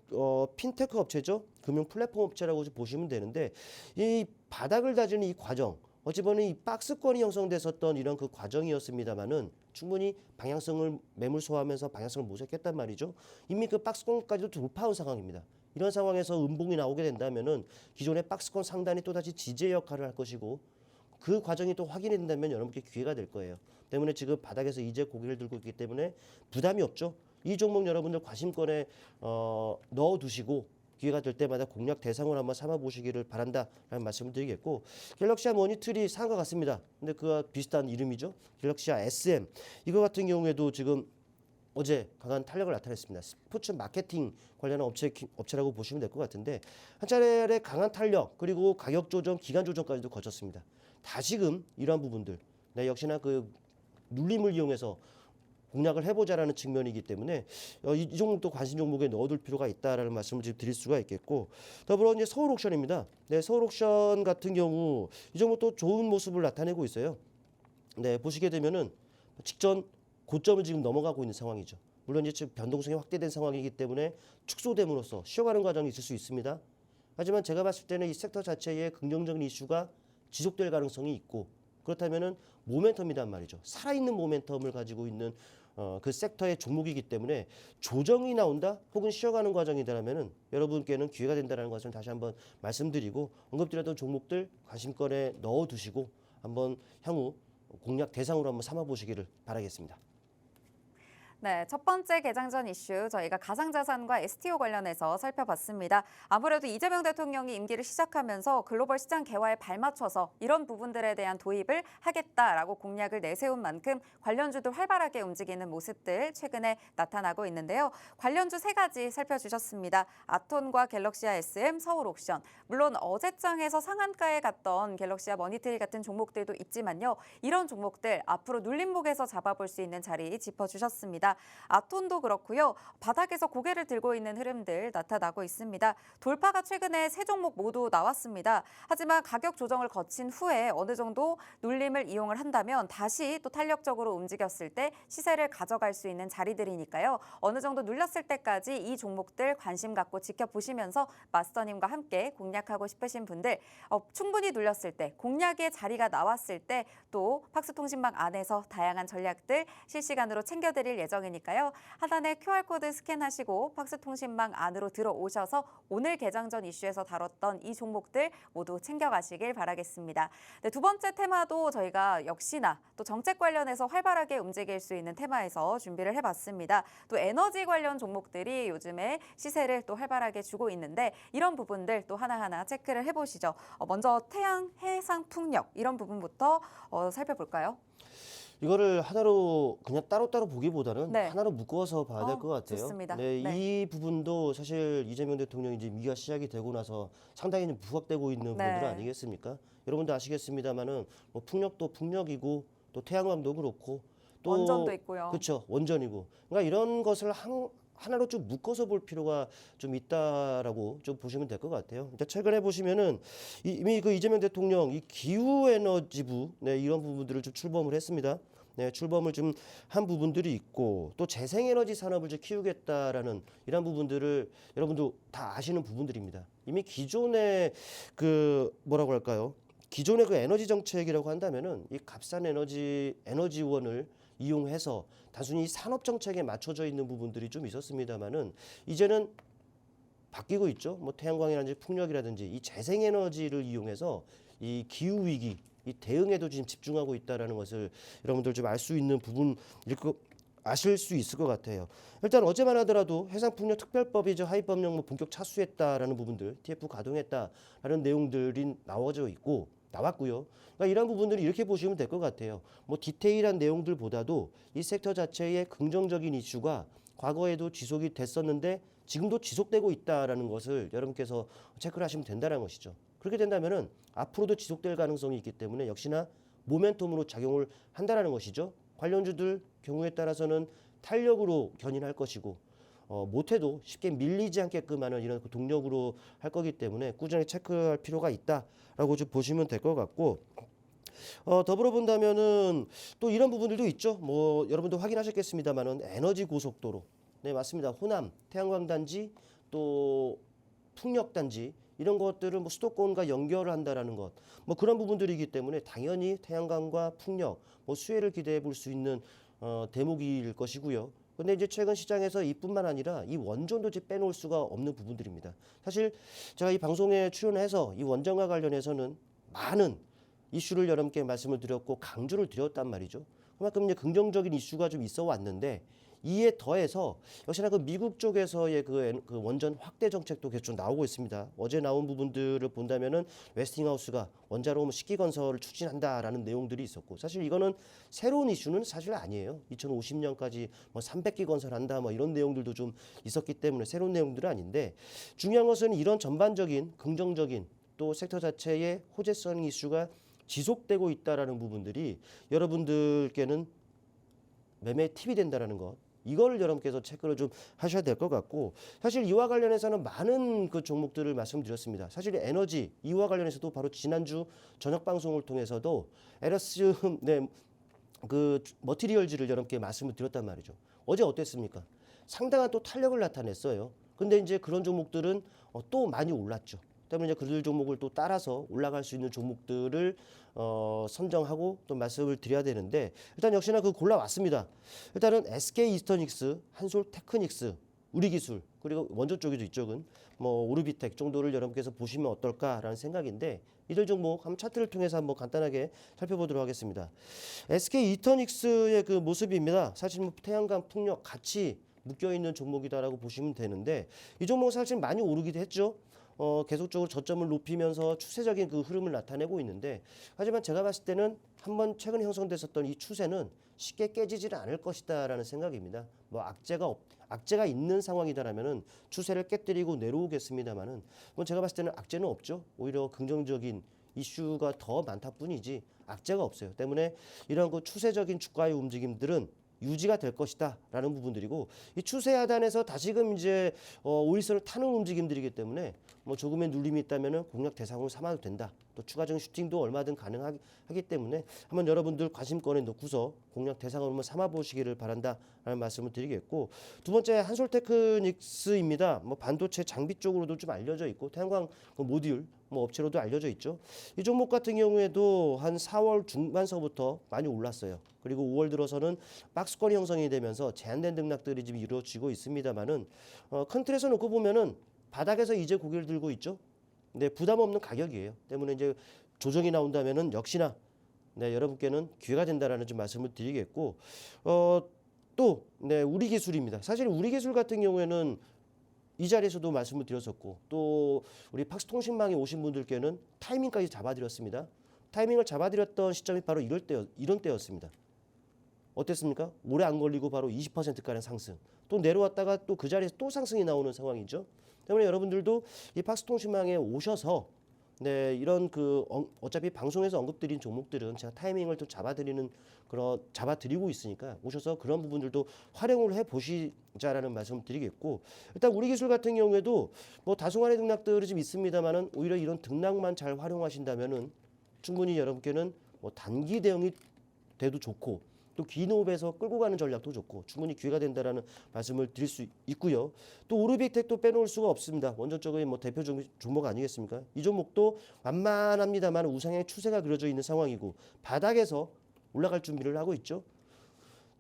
핀테크 업체죠. 금융 플랫폼 업체라고 보시면 되는데, 이 바닥을 다지는 이 과정, 어찌 보면 이 박스권이 형성됐었던 이런 그 과정이었습니다만은 충분히 방향성을 매물 소화하면서 방향성을 모색했단 말이죠. 이미 그 박스권까지도 돌파한 상황입니다. 이런 상황에서 음봉이 나오게 된다면은 기존의 박스권 상단이 또다시 지지 역할을 할 것이고, 그 과정이 또 확인이 된다면 여러분께 기회가 될 거예요. 때문에 지금 바닥에서 이제 고개를 들고 있기 때문에 부담이 없죠. 이 종목 여러분들 관심권에 넣어두시고 기회가 될 때마다 공략 대상으로 한번 삼아보시기를 바란다라는 말씀을 드리겠고, 갤럭시와 머니터리 상한가 같습니다. 근데 그와 비슷한 이름이죠. 갤럭시와 SM, 이거 같은 경우에도 지금 어제 강한 탄력을 나타냈습니다. 스포츠 마케팅 관련한 업체라고 보시면 될 것 같은데, 한 차례 강한 탄력 그리고 가격 조정, 기간 조정까지도 거쳤습니다. 다시금 이러한 부분들, 역시나 그 눌림을 이용해서 공략을 해보자라는 측면이기 때문에 이 종목도 관심 종목에 넣어둘 필요가 있다라는 말씀을 지금 드릴 수가 있겠고, 더불어 이제 서울옥션입니다. 네, 서울옥션 같은 경우 이 종목도 좋은 모습을 나타내고 있어요. 네, 보시게 되면은 직전 고점을 지금 넘어가고 있는 상황이죠. 물론 이제 지금 변동성이 확대된 상황이기 때문에 축소됨으로써 쉬어가는 과정이 있을 수 있습니다. 하지만 제가 봤을 때는 이 섹터 자체의 긍정적인 이슈가 지속될 가능성이 있고, 그렇다면은 모멘텀이란 말이죠. 살아있는 모멘텀을 가지고 있는 그 섹터의 종목이기 때문에 조정이 나온다 혹은 쉬어가는 과정이다라면은 여러분께는 기회가 된다는 것을 다시 한번 말씀드리고, 언급드렸던 종목들 관심권에 넣어두시고 한번 향후 공략 대상으로 한번 삼아보시기를 바라겠습니다. 네, 첫 번째 개장전 이슈 저희가 가상자산과 STO 관련해서 살펴봤습니다. 아무래도 이재명 대통령이 임기를 시작하면서 글로벌 시장 개화에 발맞춰서 이런 부분들에 대한 도입을 하겠다라고 공약을 내세운 만큼 관련주도 활발하게 움직이는 모습들 최근에 나타나고 있는데요. 관련주 세 가지 살펴주셨습니다. 아톤과 갤럭시아 SM, 서울옥션. 물론 어제장에서 상한가에 갔던 갤럭시아 머니트리 같은 종목들도 있지만요. 이런 종목들 앞으로 눌림목에서 잡아볼 수 있는 자리 짚어주셨습니다. 아톤도 그렇고요. 바닥에서 고개를 들고 있는 흐름들 나타나고 있습니다. 돌파가 최근에 세 종목 모두 나왔습니다. 하지만 가격 조정을 거친 후에 어느 정도 눌림을 이용을 한다면 다시 또 탄력적으로 움직였을 때 시세를 가져갈 수 있는 자리들이니까요. 어느 정도 눌렸을 때까지 이 종목들 관심 갖고 지켜보시면서 마스터님과 함께 공략하고 싶으신 분들 충분히 눌렸을 때 공략의 자리가 나왔을 때 또 팍스통신망 안에서 다양한 전략들 실시간으로 챙겨드릴 예정이니까요. 하단에 QR코드 스캔하시고 팍스통신망 안으로 들어오셔서 오늘 개장전 이슈에서 다뤘던 이 종목들 모두 챙겨가시길 바라겠습니다. 네, 두 번째 테마도 저희가 역시나 또 정책 관련해서 활발하게 움직일 수 있는 테마에서 준비를 해봤습니다. 또 에너지 관련 종목들이 요즘에 시세를 또 활발하게 주고 있는데 이런 부분들 또 하나하나 체크를 해보시죠. 먼저 태양, 해상, 풍력 이런 부분부터 살펴볼까요? 이거를 하나로 그냥 따로따로 보기보다는 네. 하나로 묶어서 봐야 될 것 같아요. 좋습니다. 네, 네. 이 부분도 사실 이재명 대통령이 이제 임기가 시작이 되고 나서 상당히 좀 부각되고 있는 부분들 네. 아니겠습니까? 여러분도 아시겠습니다만은 뭐 풍력도 풍력이고 또 태양광도 그렇고 또 원전도 있고요. 그렇죠, 원전이고. 그러니까 이런 것을 하나로 좀 묶어서 볼 필요가 좀 있다라고 좀 보시면 될 것 같아요. 그러니까 최근에 보시면은 이미 그 이재명 대통령 이 기후 에너지부 네, 이런 부분들을 좀 출범을 했습니다. 네, 출범을 좀 한 부분들이 있고 또 재생에너지 산업을 좀 키우겠다라는 이런 부분들을 여러분도 다 아시는 부분들입니다. 이미 기존의 그 뭐라고 할까요? 기존의 그 에너지 정책이라고 한다면은 이 값싼 에너지원을 이용해서 단순히 산업 정책에 맞춰져 있는 부분들이 좀 있었습니다만은 이제는 바뀌고 있죠. 뭐 태양광이라든지 풍력이라든지 이 재생에너지를 이용해서 이 기후 위기 이 대응에도 지금 집중하고 있다라는 것을 여러분들 좀 알 수 있는 부분일 거 아실 수 있을 것 같아요. 일단 어제만 하더라도 해상풍력특별법이 하위법령 본격 착수했다라는 부분들, TF 가동했다라는 내용들이 나왔고요. 그러니까 이런 부분들을 이렇게 보시면 될 것 같아요. 뭐 디테일한 내용들보다도 이 섹터 자체의 긍정적인 이슈가 과거에도 지속이 됐었는데 지금도 지속되고 있다라는 것을 여러분께서 체크를 하시면 된다는 것이죠. 그렇게 된다면은 앞으로도 지속될 가능성이 있기 때문에 역시나 모멘텀으로 작용을 한다라는 것이죠. 관련주들 경우에 따라서는 탄력으로 견인할 것이고 못해도 쉽게 밀리지 않게끔 하는 이런 동력으로 할 거기 때문에 꾸준히 체크할 필요가 있다라고 좀 보시면 될 것 같고 더불어 본다면은 또 이런 부분들도 있죠. 뭐 여러분도 확인하셨겠습니다만은 에너지 고속도로 네 맞습니다. 호남 태양광 단지 또 풍력 단지 이런 것들을 뭐 수도권과 연결을 한다라는 것, 뭐 그런 부분들이기 때문에 당연히 태양광과 풍력, 뭐 수혜를 기대해 볼 수 있는 대목일 것이고요. 근데 이제 최근 시장에서 이뿐만 아니라 이 원전도 이제 빼놓을 수가 없는 부분들입니다. 사실 제가 이 방송에 출연해서 이 원전과 관련해서는 많은 이슈를 여러분께 말씀을 드렸고 강조를 드렸단 말이죠. 그만큼 이제 긍정적인 이슈가 좀 있어 왔는데 이에 더해서 역시나 그 미국 쪽에서의 그 원전 확대 정책도 계속 나오고 있습니다. 어제 나온 부분들을 본다면은 웨스팅하우스가 원자로 10기 건설을 추진한다라는 내용들이 있었고 사실 이거는 새로운 이슈는 사실 아니에요. 2050년까지 뭐 300기 건설한다 뭐 이런 내용들도 좀 있었기 때문에 새로운 내용들은 아닌데 중요한 것은 이런 전반적인 긍정적인 또 섹터 자체의 호재성 이슈가 지속되고 있다라는 부분들이 여러분들께는 매매 팁이 된다라는 것. 이걸 여러분께서 체크를 좀 하셔야 될 것 같고 사실 이와 관련해서는 많은 그 종목들을 말씀드렸습니다. 사실 에너지 이와 관련해서도 바로 지난주 저녁 방송을 통해서도 에러스 그 머티리얼즈를 여러분께 말씀을 드렸단 말이죠. 어제 어땠습니까? 상당한 또 탄력을 나타냈어요. 근데 이제 그런 종목들은 또 많이 올랐죠. 때문에 이제 그들 종목을 또 따라서 올라갈 수 있는 종목들을 선정하고 또 말씀을 드려야 되는데 일단 역시나 그 골라왔습니다. 일단은 SK 이스터닉스, 한솔테크닉스, 우리기술 그리고 원전 쪽에도 이쪽은 뭐 오르비텍 정도를 여러분께서 보시면 어떨까라는 생각인데 이들 종목 한번 차트를 통해서 한번 간단하게 살펴보도록 하겠습니다. SK 이스터닉스의 그 모습입니다. 사실 뭐 태양광, 풍력 같이 묶여 있는 종목이다라고 보시면 되는데 이 종목은 사실 많이 오르기도 했죠. 계속적으로 저점을 높이면서 추세적인 그 흐름을 나타내고 있는데 하지만 제가 봤을 때는 한번 최근 형성됐었던 이 추세는 쉽게 깨지지는 않을 것이다라는 생각입니다. 뭐 악재가 있는 상황이다라면은 추세를 깨뜨리고 내려오겠습니다만은 뭐 제가 봤을 때는 악재는 없죠. 오히려 긍정적인 이슈가 더 많다 뿐이지 악재가 없어요. 때문에 이런 그 추세적인 주가의 움직임들은 유지가 될 것이다라는 부분들이고 이 추세 하단에서 다시금 이제 오일선을 타는 움직임들이기 때문에 뭐 조금의 눌림이 있다면은 공략 대상으로 삼아도 된다. 또 추가적인 슈팅도 얼마든 가능하기 때문에 한번 여러분들 관심권에 넣고서 공략 대상으로 삼아 보시기를 바란다라는 말씀을 드리겠고 두 번째 한솔테크닉스입니다. 뭐 반도체 장비 쪽으로도 좀 알려져 있고 태양광 그 모듈 뭐 업체로도 알려져 있죠. 이 종목 같은 경우에도 한 4월 중반서부터 많이 올랐어요. 그리고 5월 들어서는 박스권이 형성이 되면서 제한된 등락들이 지금 이루어지고 있습니다만은 큰 틀에서 놓고 보면은 바닥에서 이제 고개를 들고 있죠. 네, 부담 없는 가격이에요. 때문에 이제 조정이 나온다면은 역시나 네, 여러분께는 기회가 된다라는 좀 말씀을 드리겠고 또 네, 우리기술입니다. 사실 우리기술 같은 경우에는 이 자리에서도 말씀을 드렸었고 또 우리 팍스통신망에 오신 분들께는 타이밍까지 잡아드렸습니다. 타이밍을 잡아드렸던 시점이 바로 이런 때였습니다. 어땠습니까? 오래 안 걸리고 바로 20%가량 상승. 또 내려왔다가 또 그 자리에서 또 상승이 나오는 상황이죠. 때문에 여러분들도 이 팍스통신망에 오셔서 네, 이런 그 어차피 방송에서 언급드린 종목들은 제가 타이밍을 또 잡아드리고 있으니까 오셔서 그런 부분들도 활용을 해 보시자라는 말씀을 드리겠고 일단 우리 기술 같은 경우에도 뭐 다소간의 등락들이 좀 있습니다만은 오히려 이런 등락만 잘 활용하신다면은 충분히 여러분께는 뭐 단기 대응이 돼도 좋고 또 긴 호흡에서 끌고 가는 전략도 좋고 충분히 기회가 된다라는 말씀을 드릴 수 있고요. 또 오르비텍도 빼놓을 수가 없습니다. 원전 쪽의 뭐 대표 종목 아니겠습니까? 이 종목도 완만합니다만 우상향의 추세가 그려져 있는 상황이고 바닥에서 올라갈 준비를 하고 있죠.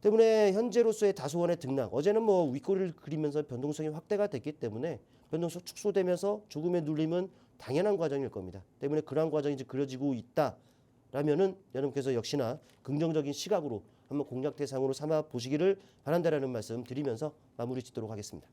때문에 현재로서의 다소간의 등락 어제는 뭐 윗꼬리를 그리면서 변동성이 확대가 됐기 때문에 변동성 축소되면서 조금의 눌림은 당연한 과정일 겁니다. 때문에 그러한 과정이 이제 그려지고 있다라면은 여러분께서 역시나 긍정적인 시각으로 한번 공략 대상으로 삼아 보시기를 바란다라는 말씀 드리면서 마무리 짓도록 하겠습니다.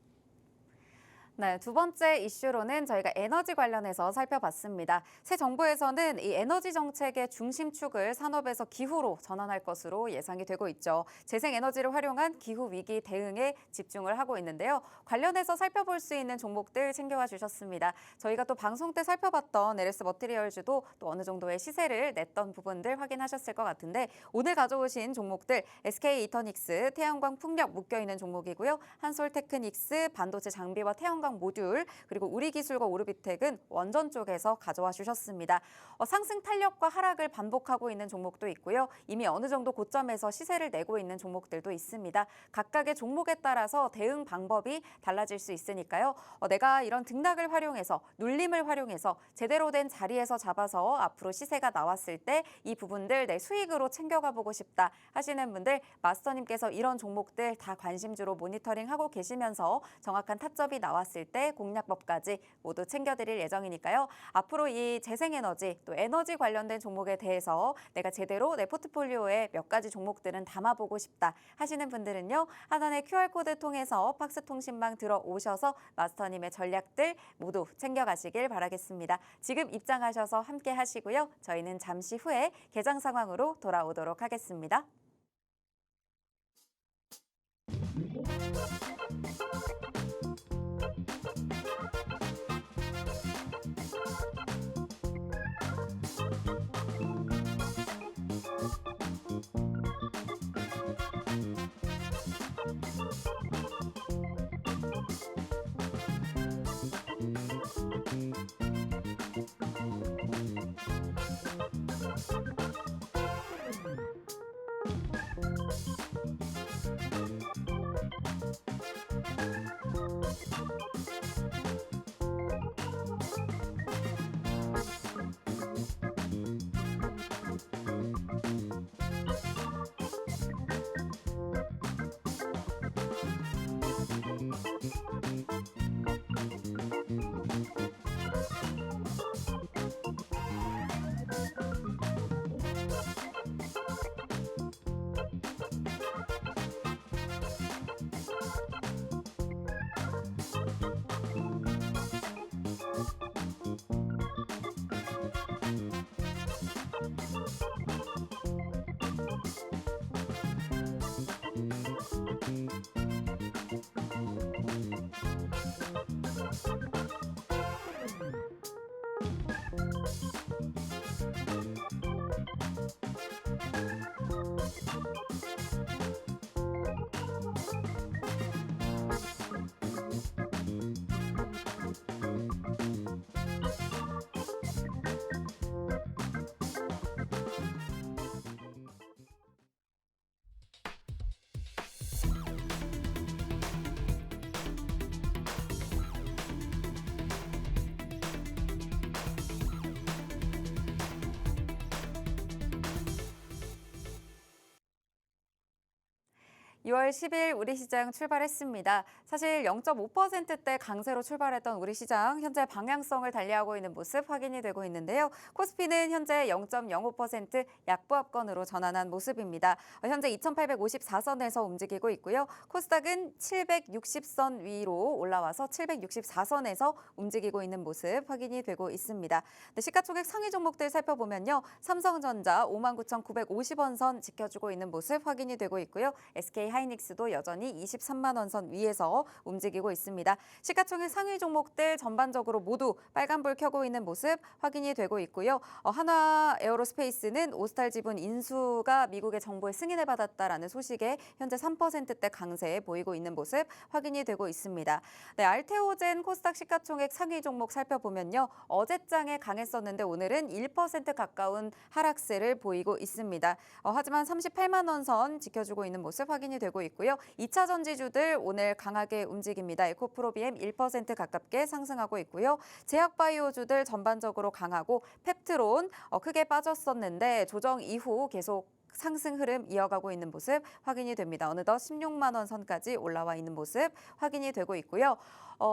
네, 두 번째 이슈로는 저희가 에너지 관련해서 살펴봤습니다. 새 정부에서는 이 에너지 정책의 중심축을 산업에서 기후로 전환할 것으로 예상이 되고 있죠. 재생에너지를 활용한 기후 위기 대응에 집중을 하고 있는데요. 관련해서 살펴볼 수 있는 종목들 챙겨와 주셨습니다. 저희가 또 방송 때 살펴봤던 LS 머티리얼즈도 또 어느 정도의 시세를 냈던 부분들 확인하셨을 것 같은데 오늘 가져오신 종목들 SK 이터닉스, 태양광 풍력 묶여있는 종목이고요. 한솔테크닉스, 반도체 장비와 태양광 모듈 그리고 우리기술과 오르비텍은 원전 쪽에서 가져와 주셨습니다. 상승 탄력과 하락을 반복하고 있는 종목도 있고요. 이미 어느 정도 고점에서 시세를 내고 있는 종목들도 있습니다. 각각의 종목에 따라서 대응 방법이 달라질 수 있으니까요. 내가 이런 등락을 활용해서 눌림을 활용해서 제대로 된 자리에서 잡아서 앞으로 시세가 나왔을 때 이 부분들 내 수익으로 챙겨가 보고 싶다 하시는 분들 마스터님께서 이런 종목들 다 관심주로 모니터링하고 계시면서 정확한 타점이 나왔을 때 공략법까지 모두 챙겨드릴 예정이니까요. 앞으로 이 재생에너지 또 에너지 관련된 종목에 대해서 내가 제대로 내 포트폴리오에 몇 가지 종목들은 담아보고 싶다 하시는 분들은요. 하단의 QR코드 통해서 팍스통신망 들어오셔서 마스터님의 전략들 모두 챙겨가시길 바라겠습니다. 지금 입장하셔서 함께 하시고요. 저희는 잠시 후에 개장 상황으로 돌아오도록 하겠습니다. 6월 10일 우리 시장 출발했습니다. 사실 0.5%대 강세로 출발했던 우리 시장 현재 방향성을 달리하고 있는 모습 확인이 되고 있는데요. 코스피는 현재 0.05% 약보합권으로 전환한 모습입니다. 현재 2854선에서 움직이고 있고요. 코스닥은 760선 위로 올라와서 764선에서 움직이고 있는 모습 확인이 되고 있습니다. 네, 시가총액 상위 종목들 살펴보면요. 삼성전자 59,950원 선 지켜주고 있는 모습 확인이 되고 있고요. SK 하이닉스도 여전히 23만 원 선 위에서 움직이고 있습니다. 시가총액 상위 종목들 전반적으로 모두 빨간불 켜고 있는 모습 확인이 되고 있고요. 한화 에어로스페이스는 오스탈 지분 인수가 미국의 정부의 승인을 받았다라는 소식에 현재 3%대 강세 보이고 있는 모습 확인이 되고 있습니다. 네, 알테오젠 코스닥 시가총액 상위 종목 살펴보면요. 어제장에 강했었는데 오늘은 1% 가까운 하락세를 보이고 있습니다. 하지만 38만 원 선 지켜주고 있는 모습 확인이 되고 있고요. 2차 전지주들 오늘 강하게 움직입니다. 에코프로비엠 1% 가깝게 상승하고 있고요. 제약바이오주들 전반적으로 강하고 펩트론 크게 빠졌었는데 조정 이후 계속 상승 흐름 이어가고 있는 모습 확인이 됩니다. 어느덧 16만 원 선까지 올라와 있는 모습 확인이 되고 있고요.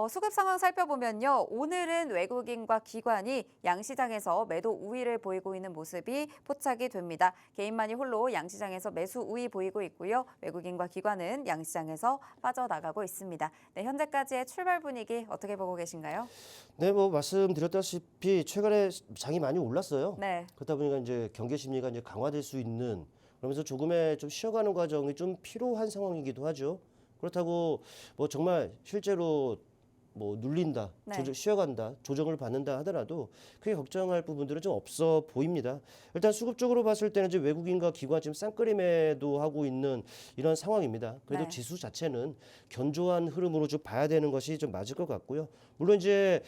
수급 상황 살펴보면요. 오늘은 외국인과 기관이 양시장에서 매도 우위를 보이고 있는 모습이 포착이 됩니다. 개인만이 홀로 양시장에서 매수 우위 보이고 있고요. 외국인과 기관은 양시장에서 빠져나가고 있습니다. 네, 현재까지의 출발 분위기 어떻게 보고 계신가요? 네, 뭐 말씀드렸다시피 최근에 장이 많이 올랐어요. 네. 그렇다 보니까 이제 경계 심리가 이제 강화될 수 있는 그러면서 조금의 좀 쉬어가는 과정이 좀 필요한 상황이기도 하죠. 그렇다고 뭐 정말 실제로 뭐 눌린다, 네. 쉬어간다, 조정을 받는다 하더라도 크게 걱정할 부분들은 좀 없어 보입니다. 일단 수급적으로 봤을 때는 이제 외국인과 기관 지금 쌍끌이 매도하고 있는 이런 상황입니다. 그래도 네. 지수 자체는 견조한 흐름으로 좀 봐야 되는 것이 좀 맞을 것 같고요. 물론 이제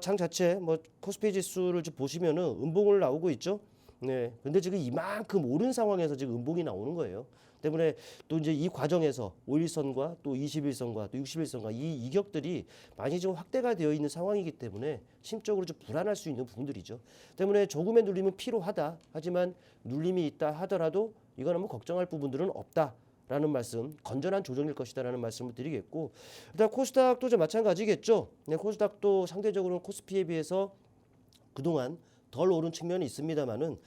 장 자체 뭐 코스피 지수를 좀 보시면은 음봉을 나오고 있죠. 네. 근데 지금 이만큼 오른 상황에서 지금 음봉이 나오는 거예요. 때문에 또 이제 이 과정에서 5일선과 또 21선과 또 61선과 이 이격들이 많이 좀 확대가 되어 있는 상황이기 때문에 심적으로 좀 불안할 수 있는 부분들이죠. 때문에 조금의 눌림은 필요하다. 하지만 눌림이 있다 하더라도 이거는 뭐 걱정할 부분들은 없다. 라는 말씀, 건전한 조정일 것이다라는 말씀을 드리겠고, 일단 코스닥도 좀 마찬가지겠죠. 네, 코스닥도 상대적으로 코스피에 비해서 그동안 덜 오른 측면이 있습니다만은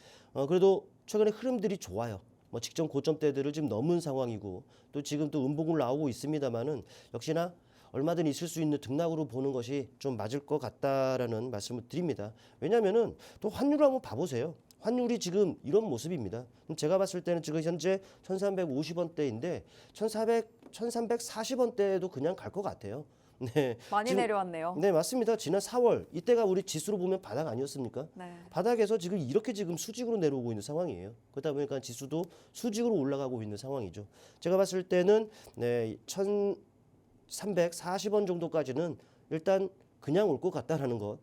그래도 최근에 흐름들이 좋아요. 뭐 직전 고점대들을 지금 넘은 상황이고 또 지금 또 음봉을 나오고 있습니다만은 역시나 얼마든 있을 수 있는 등락으로 보는 것이 좀 맞을 것 같다라는 말씀을 드립니다. 왜냐하면은 또 환율을 한번 봐보세요. 환율이 지금 이런 모습입니다. 제가 봤을 때는 지금 현재 1,350원대인데 1,340원대에도 그냥 갈 것 같아요. 네, 많이 지금, 내려왔네요. 네, 맞습니다. 지난 4월 이때가 우리 지수로 보면 바닥 아니었습니까? 네. 바닥에서 지금 이렇게 지금 수직으로 내려오고 있는 상황이에요. 그러다 보니까 지수도 수직으로 올라가고 있는 상황이죠. 제가 봤을 때는 네, 1,340원 정도까지는 일단 그냥 올 것 같다라는 것.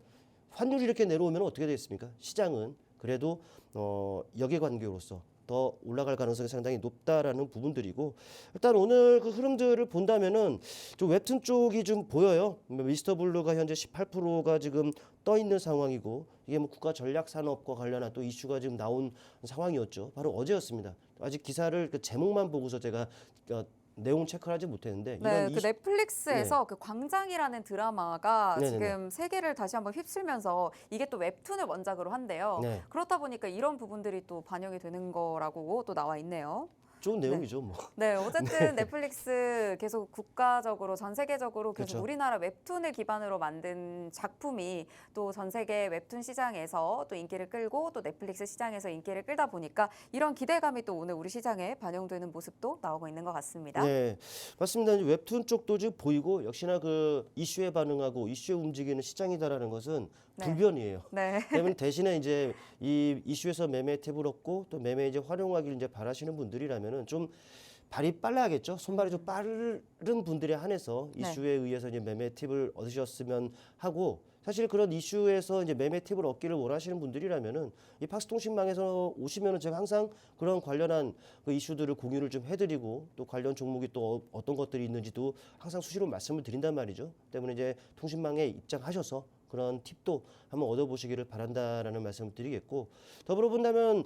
환율이 이렇게 내려오면 어떻게 되겠습니까? 시장은 그래도 역외관계로서 더 올라갈 가능성이 상당히 높다라는 부분들이고, 일단 오늘 그 흐름들을 본다면은 좀 웹툰 쪽이 좀 보여요. 미스터 블루가 현재 18%가 지금 떠 있는 상황이고, 이게 뭐 국가 전략 산업과 관련한 또 이슈가 지금 나온 상황이었죠. 바로 어제였습니다. 아직 기사를 그 제목만 보고서 제가 내용 체크를 하지 못했는데 네, 이런 그 넷플릭스에서 그 광장이라는 드라마가 네네네. 지금 세계를 다시 한번 휩쓸면서 이게 또 웹툰을 원작으로 한대요. 네. 그렇다 보니까 이런 부분들이 또 반영이 되는 거라고 또 나와 있네요. 좋은 내용이죠, 뭐. 네, 어쨌든 넷플릭스 계속 국가적으로 전 세계적으로 계속 그렇죠. 우리나라 웹툰을 기반으로 만든 작품이 또 전 세계 웹툰 시장에서 또 인기를 끌고 또 넷플릭스 시장에서 인기를 끌다 보니까 이런 기대감이 또 오늘 우리 시장에 반영되는 모습도 나오고 있는 것 같습니다. 네, 맞습니다. 이제 웹툰 쪽도 지금 보이고 역시나 그 이슈에 반응하고 이슈에 움직이는 시장이다라는 것은 네. 불변이에요. 네. 때문에 대신에 이제 이 이슈에서 매매 팁을 얻고 또 매매 이제 활용하기를 이제 바라시는 분들이라면은 좀 발이 빨라야겠죠. 손발이 좀 빠른 분들에 한해서 네. 이슈에 의해서 이제 매매 팁을 얻으셨으면 하고, 사실 그런 이슈에서 이제 매매 팁을 얻기를 원하시는 분들이라면은 이 팍스통신망에서 오시면은 제가 항상 그런 관련한 그 이슈들을 공유를 좀 해드리고 또 관련 종목이 또 어떤 것들이 있는지도 항상 수시로 말씀을 드린단 말이죠. 때문에 이제 통신망에 입장하셔서 그런 팁도 한번 얻어보시기를 바란다라는 말씀을 드리겠고, 더불어 본다면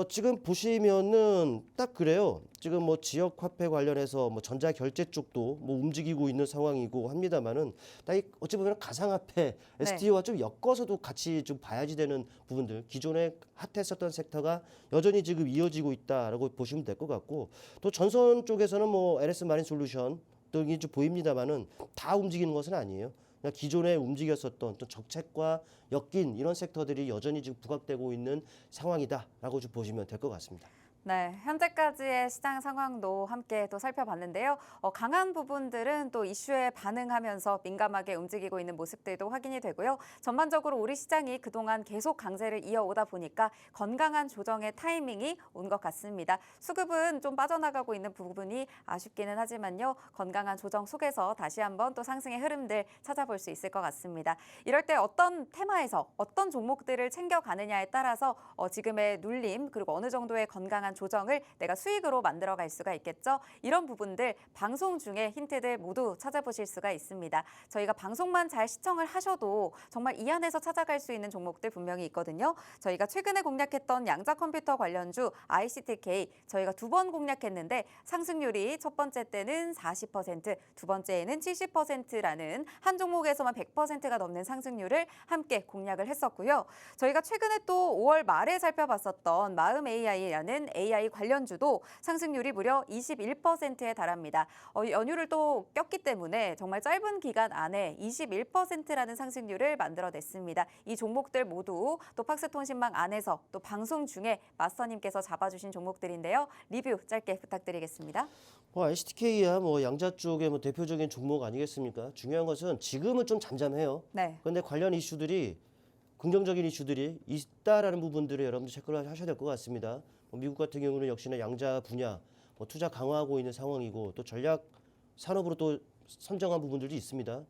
지금 보시면은 딱 그래요. 지금 뭐 지역 화폐 관련해서 뭐 전자 결제 쪽도 뭐 움직이고 있는 상황이고 합니다만은 딱 어찌 보면 가상화폐 STO와 좀 엮어서도 같이 좀 봐야지 되는 부분들, 기존에 핫했었던 섹터가 여전히 지금 이어지고 있다라고 보시면 될 것 같고, 또 전선 쪽에서는 뭐 LS 마린 솔루션 등이 좀 보입니다만은 다 움직이는 것은 아니에요. 그냥 기존에 움직였었던 또 적책과 엮인 이런 섹터들이 여전히 지금 부각되고 있는 상황이다라고 좀 보시면 될 것 같습니다. 네, 현재까지의 시장 상황도 함께 또 살펴봤는데요. 강한 부분들은 또 이슈에 반응하면서 민감하게 움직이고 있는 모습들도 확인이 되고요. 전반적으로 우리 시장이 그동안 계속 강세를 이어오다 보니까 건강한 조정의 타이밍이 온 것 같습니다. 수급은 좀 빠져나가고 있는 부분이 아쉽기는 하지만요. 건강한 조정 속에서 다시 한번 또 상승의 흐름들 찾아볼 수 있을 것 같습니다. 이럴 때 어떤 테마에서 어떤 종목들을 챙겨가느냐에 따라서 지금의 눌림 그리고 어느 정도의 건강한 조정을 내가 수익으로 만들어갈 수가 있겠죠. 이런 부분들 방송 중에 힌트들 모두 찾아보실 수가 있습니다. 저희가 방송만 잘 시청을 하셔도 정말 이 안에서 찾아갈 수 있는 종목들 분명히 있거든요. 저희가 최근에 공략했던 양자 컴퓨터 관련주 ICTK 저희가 2번 공략했는데 상승률이 첫 번째 때는 40%, 두 번째에는 70%라는 한 종목에서만 100%가 넘는 상승률을 함께 공략을 했었고요. 저희가 최근에 또 5월 말에 살펴봤었던 마음 AI라는 AI 관련주도 상승률이 무려 21%에 달합니다. 연휴를 또 꼈기 때문에 정말 짧은 기간 안에 21%라는 상승률을 만들어냈습니다. 이 종목들 모두 또 팍스통신망 안에서 또 방송 중에 마스터님께서 잡아주신 종목들인데요. 리뷰 짧게 부탁드리겠습니다. ICTK야 뭐 양자 쪽의 뭐 대표적인 종목 아니겠습니까? 중요한 것은 지금은 좀 잠잠해요. 네. 그런데 관련 이슈들이 긍정적인 이슈들이 있다라는 부분들을 여러분들 체크를 하셔야 될 것 같습니다. 미국 같은 경우는 역시나 양자 분야 투자 강화하고 있는 상황이고, 또 전략 산업으로 또 선정한 부분들도 있습니다.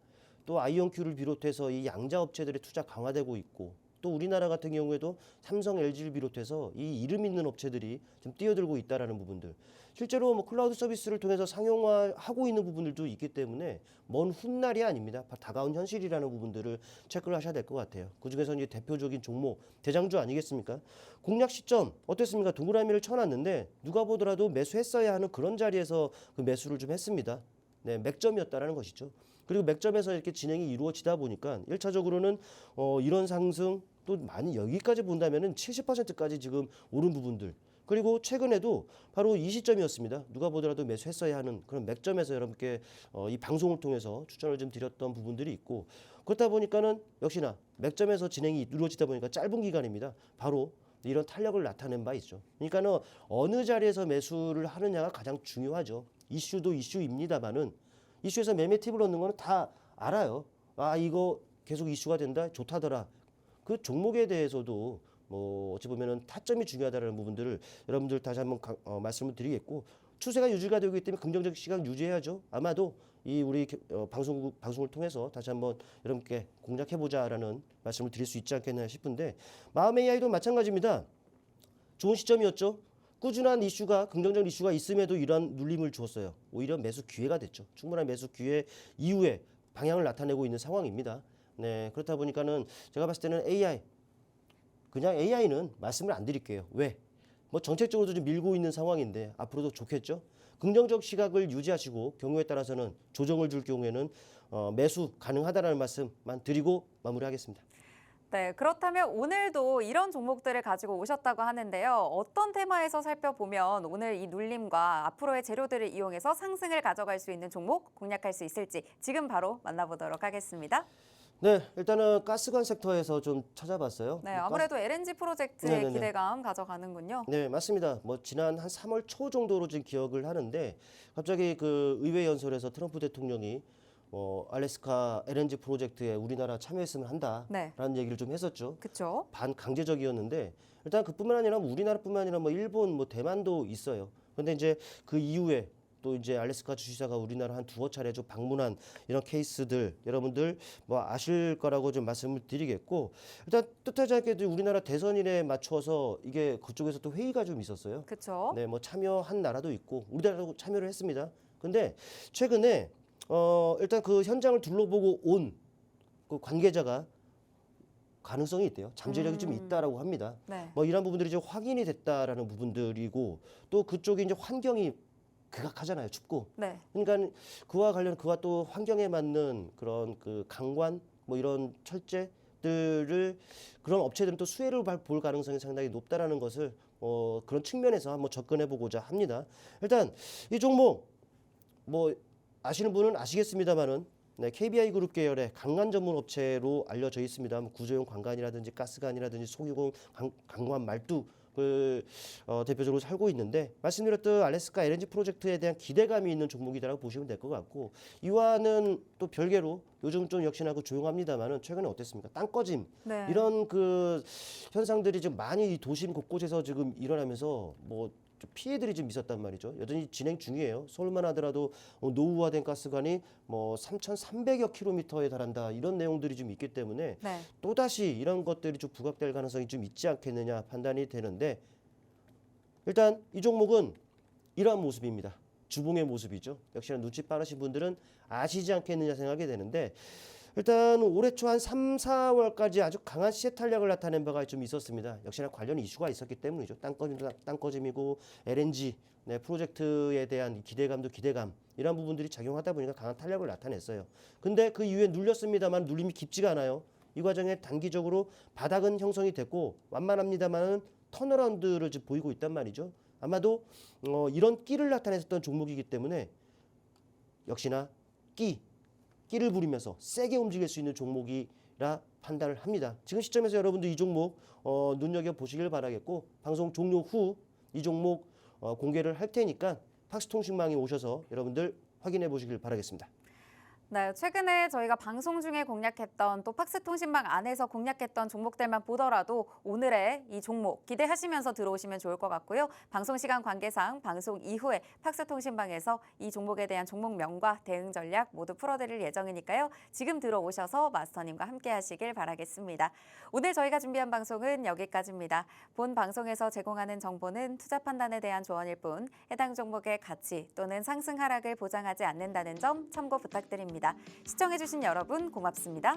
또 아이온큐를 비롯해서 이 양자 업체들의 투자 강화되고 있고, 또 우리나라 같은 경우에도 삼성, LG를 비롯해서 이 이름 있는 업체들이 좀 뛰어들고 있다라는 부분들. 실제로 뭐 클라우드 서비스를 통해서 상용화하고 있는 부분들도 있기 때문에 먼 훗날이 아닙니다. 다가온 현실이라는 부분들을 체크를 하셔야 될 것 같아요. 그중에서 이제 대표적인 종목, 대장주 아니겠습니까? 공략 시점 어땠습니까? 동그라미를 쳐놨는데 누가 보더라도 매수했어야 하는 그런 자리에서 그 매수를 좀 했습니다. 네, 맥점이었다라는 것이죠. 그리고 맥점에서 이렇게 진행이 이루어지다 보니까 1차적으로는 이런 상승 또 많이 여기까지 본다면은 70%까지 지금 오른 부분들. 그리고 최근에도 바로 이 시점이었습니다. 누가 보더라도 매수했어야 하는 그런 맥점에서 여러분께 이 방송을 통해서 추천을 좀 드렸던 부분들이 있고, 그렇다 보니까는 역시나 맥점에서 진행이 이루어지다 보니까 짧은 기간입니다. 바로 이런 탄력을 나타낸 바 있죠. 그러니까는 어느 자리에서 매수를 하느냐가 가장 중요하죠. 이슈도 이슈입니다만은 이슈에서 매매 팁을 얻는 거는 다 알아요. 아, 이거 계속 이슈가 된다, 좋다더라. 그 종목에 대해서도 뭐 어찌 보면은 타점이 중요하다는 부분들을 여러분들 다시 한번 말씀을 드리겠고, 추세가 유지가 되고 있기 때문에 긍정적 시각 유지해야죠. 아마도 이 우리 방송을 통해서 다시 한번 여러분께 공략해보자라는 말씀을 드릴 수 있지 않겠나 싶은데, 마음 AI도 마찬가지입니다. 좋은 시점이었죠. 꾸준한 이슈가, 긍정적 이슈가 있음에도 이러한 눌림을 주었어요. 오히려 매수 기회가 됐죠. 충분한 매수 기회 이후에 방향을 나타내고 있는 상황입니다. 네, 그렇다 보니까는 제가 봤을 때는 그냥 AI는 말씀을 안 드릴게요. 왜? 뭐 정책적으로도 좀 밀고 있는 상황인데 앞으로도 좋겠죠. 긍정적 시각을 유지하시고 경우에 따라서는 조정을 줄 경우에는 매수 가능하다라는 말씀만 드리고 마무리하겠습니다. 네, 그렇다면 오늘도 이런 종목들을 가지고 오셨다고 하는데요. 어떤 테마에서 살펴보면 오늘 이 눌림과 앞으로의 재료들을 이용해서 상승을 가져갈 수 있는 종목 공략할 수 있을지 지금 바로 만나보도록 하겠습니다. 네, 일단은 가스관 섹터에서 좀 찾아봤어요. 네, 아무래도 LNG 프로젝트에 네네네. 기대감 가져가는군요. 네, 맞습니다. 뭐 지난 한 3월 초 정도로 지금 기억을 하는데, 갑자기 그 의회 연설에서 트럼프 대통령이 알래스카 LNG 프로젝트에 우리나라 참여했으면 한다라는 네. 얘기를 좀 했었죠. 그렇죠. 반강제적이었는데, 일단 그뿐만 아니라 우리나라뿐만 아니라 뭐 일본, 뭐 대만도 있어요. 그런데 이제 그 이후에 또 이제 알래스카 주지사가 우리나라 한 두어 차례 좀 방문한 이런 케이스들 여러분들 뭐 아실 거라고 좀 말씀을 드리겠고, 일단 뜻하지 않게도 우리나라 대선일에 맞춰서 이게 그쪽에서 또 회의가 좀 있었어요. 그렇죠. 네, 뭐 참여한 나라도 있고 우리나라도 참여를 했습니다. 근데 최근에 일단 그 현장을 둘러보고 온 그 관계자가 가능성이 있대요. 잠재력이 좀 있다라고 합니다. 네. 뭐 이런 부분들이 이제 확인이 됐다라는 부분들이고 또 그쪽이 이제 환경이 극악하잖아요. 춥고. 네. 그러니까 그와 또 환경에 맞는 그런 그 강관 뭐 이런 철제들을 그런 업체들은 또 수혜를 볼 가능성이 상당히 높다라는 것을 그런 측면에서 한번 접근해 보고자 합니다. 일단 이 종목 뭐 아시는 분은 아시겠습니다만은 네, KBI 그룹 계열의 강관 전문 업체로 알려져 있습니다. 뭐 구조용 관관이라든지 가스관이라든지 소유공 강관 말뚝을 대표적으로 살고 있는데 말씀드렸던 알래스카 LNG 프로젝트에 대한 기대감이 있는 종목이라고 보시면 될 것 같고 이와는 또 별개로 요즘 좀 역시나 조용합니다만은 최근에 어땠습니까? 땅꺼짐 네. 이런 그 현상들이 지금 많이 이 도심 곳곳에서 지금 일어나면서 뭐 좀 피해들이 좀 있었단 말이죠. 여전히 진행 중이에요. 서울만 하더라도 노후화된 가스관이 뭐 3,300여 킬로미터에 달한다 이런 내용들이 좀 있기 때문에 네. 또다시 이런 것들이 좀 부각될 가능성이 좀 있지 않겠느냐 판단이 되는데 일단 이 종목은 이러한 모습입니다. 주봉의 모습이죠. 역시나 눈치 빠르신 분들은 아시지 않겠느냐 생각이 되는데 일단 올해 초 한 3, 4월까지 아주 강한 시세 탄력을 나타낸 바가 좀 있었습니다. 역시나 관련 이슈가 있었기 때문이죠. 땅꺼짐이고 LNG 네, 프로젝트에 대한 기대감 이런 부분들이 작용하다 보니까 강한 탄력을 나타냈어요. 근데 그 이후에 눌렸습니다만 눌림이 깊지가 않아요. 이 과정에 단기적으로 바닥은 형성이 됐고 완만합니다만은 턴어라운드를 지금 보이고 있단 말이죠. 아마도 이런 끼를 나타냈었던 종목이기 때문에 역시나 끼를 부리면서 세게 움직일 수 있는 종목이라 판단을 합니다. 지금 시점에서 여러분들 이 종목 눈여겨보시길 바라겠고 방송 종료 후 이 종목 공개를 할 테니까 팍스통신망에 오셔서 여러분들 확인해 보시길 바라겠습니다. 네, 최근에 저희가 방송 중에 공략했던 또 팍스통신망 안에서 공략했던 종목들만 보더라도 오늘의 이 종목 기대하시면서 들어오시면 좋을 것 같고요. 방송 시간 관계상 방송 이후에 팍스통신망에서 이 종목에 대한 종목명과 대응 전략 모두 풀어드릴 예정이니까요. 지금 들어오셔서 마스터님과 함께 하시길 바라겠습니다. 오늘 저희가 준비한 방송은 여기까지입니다. 본 방송에서 제공하는 정보는 투자 판단에 대한 조언일 뿐 해당 종목의 가치 또는 상승 하락을 보장하지 않는다는 점 참고 부탁드립니다. 시청해주신 여러분 고맙습니다.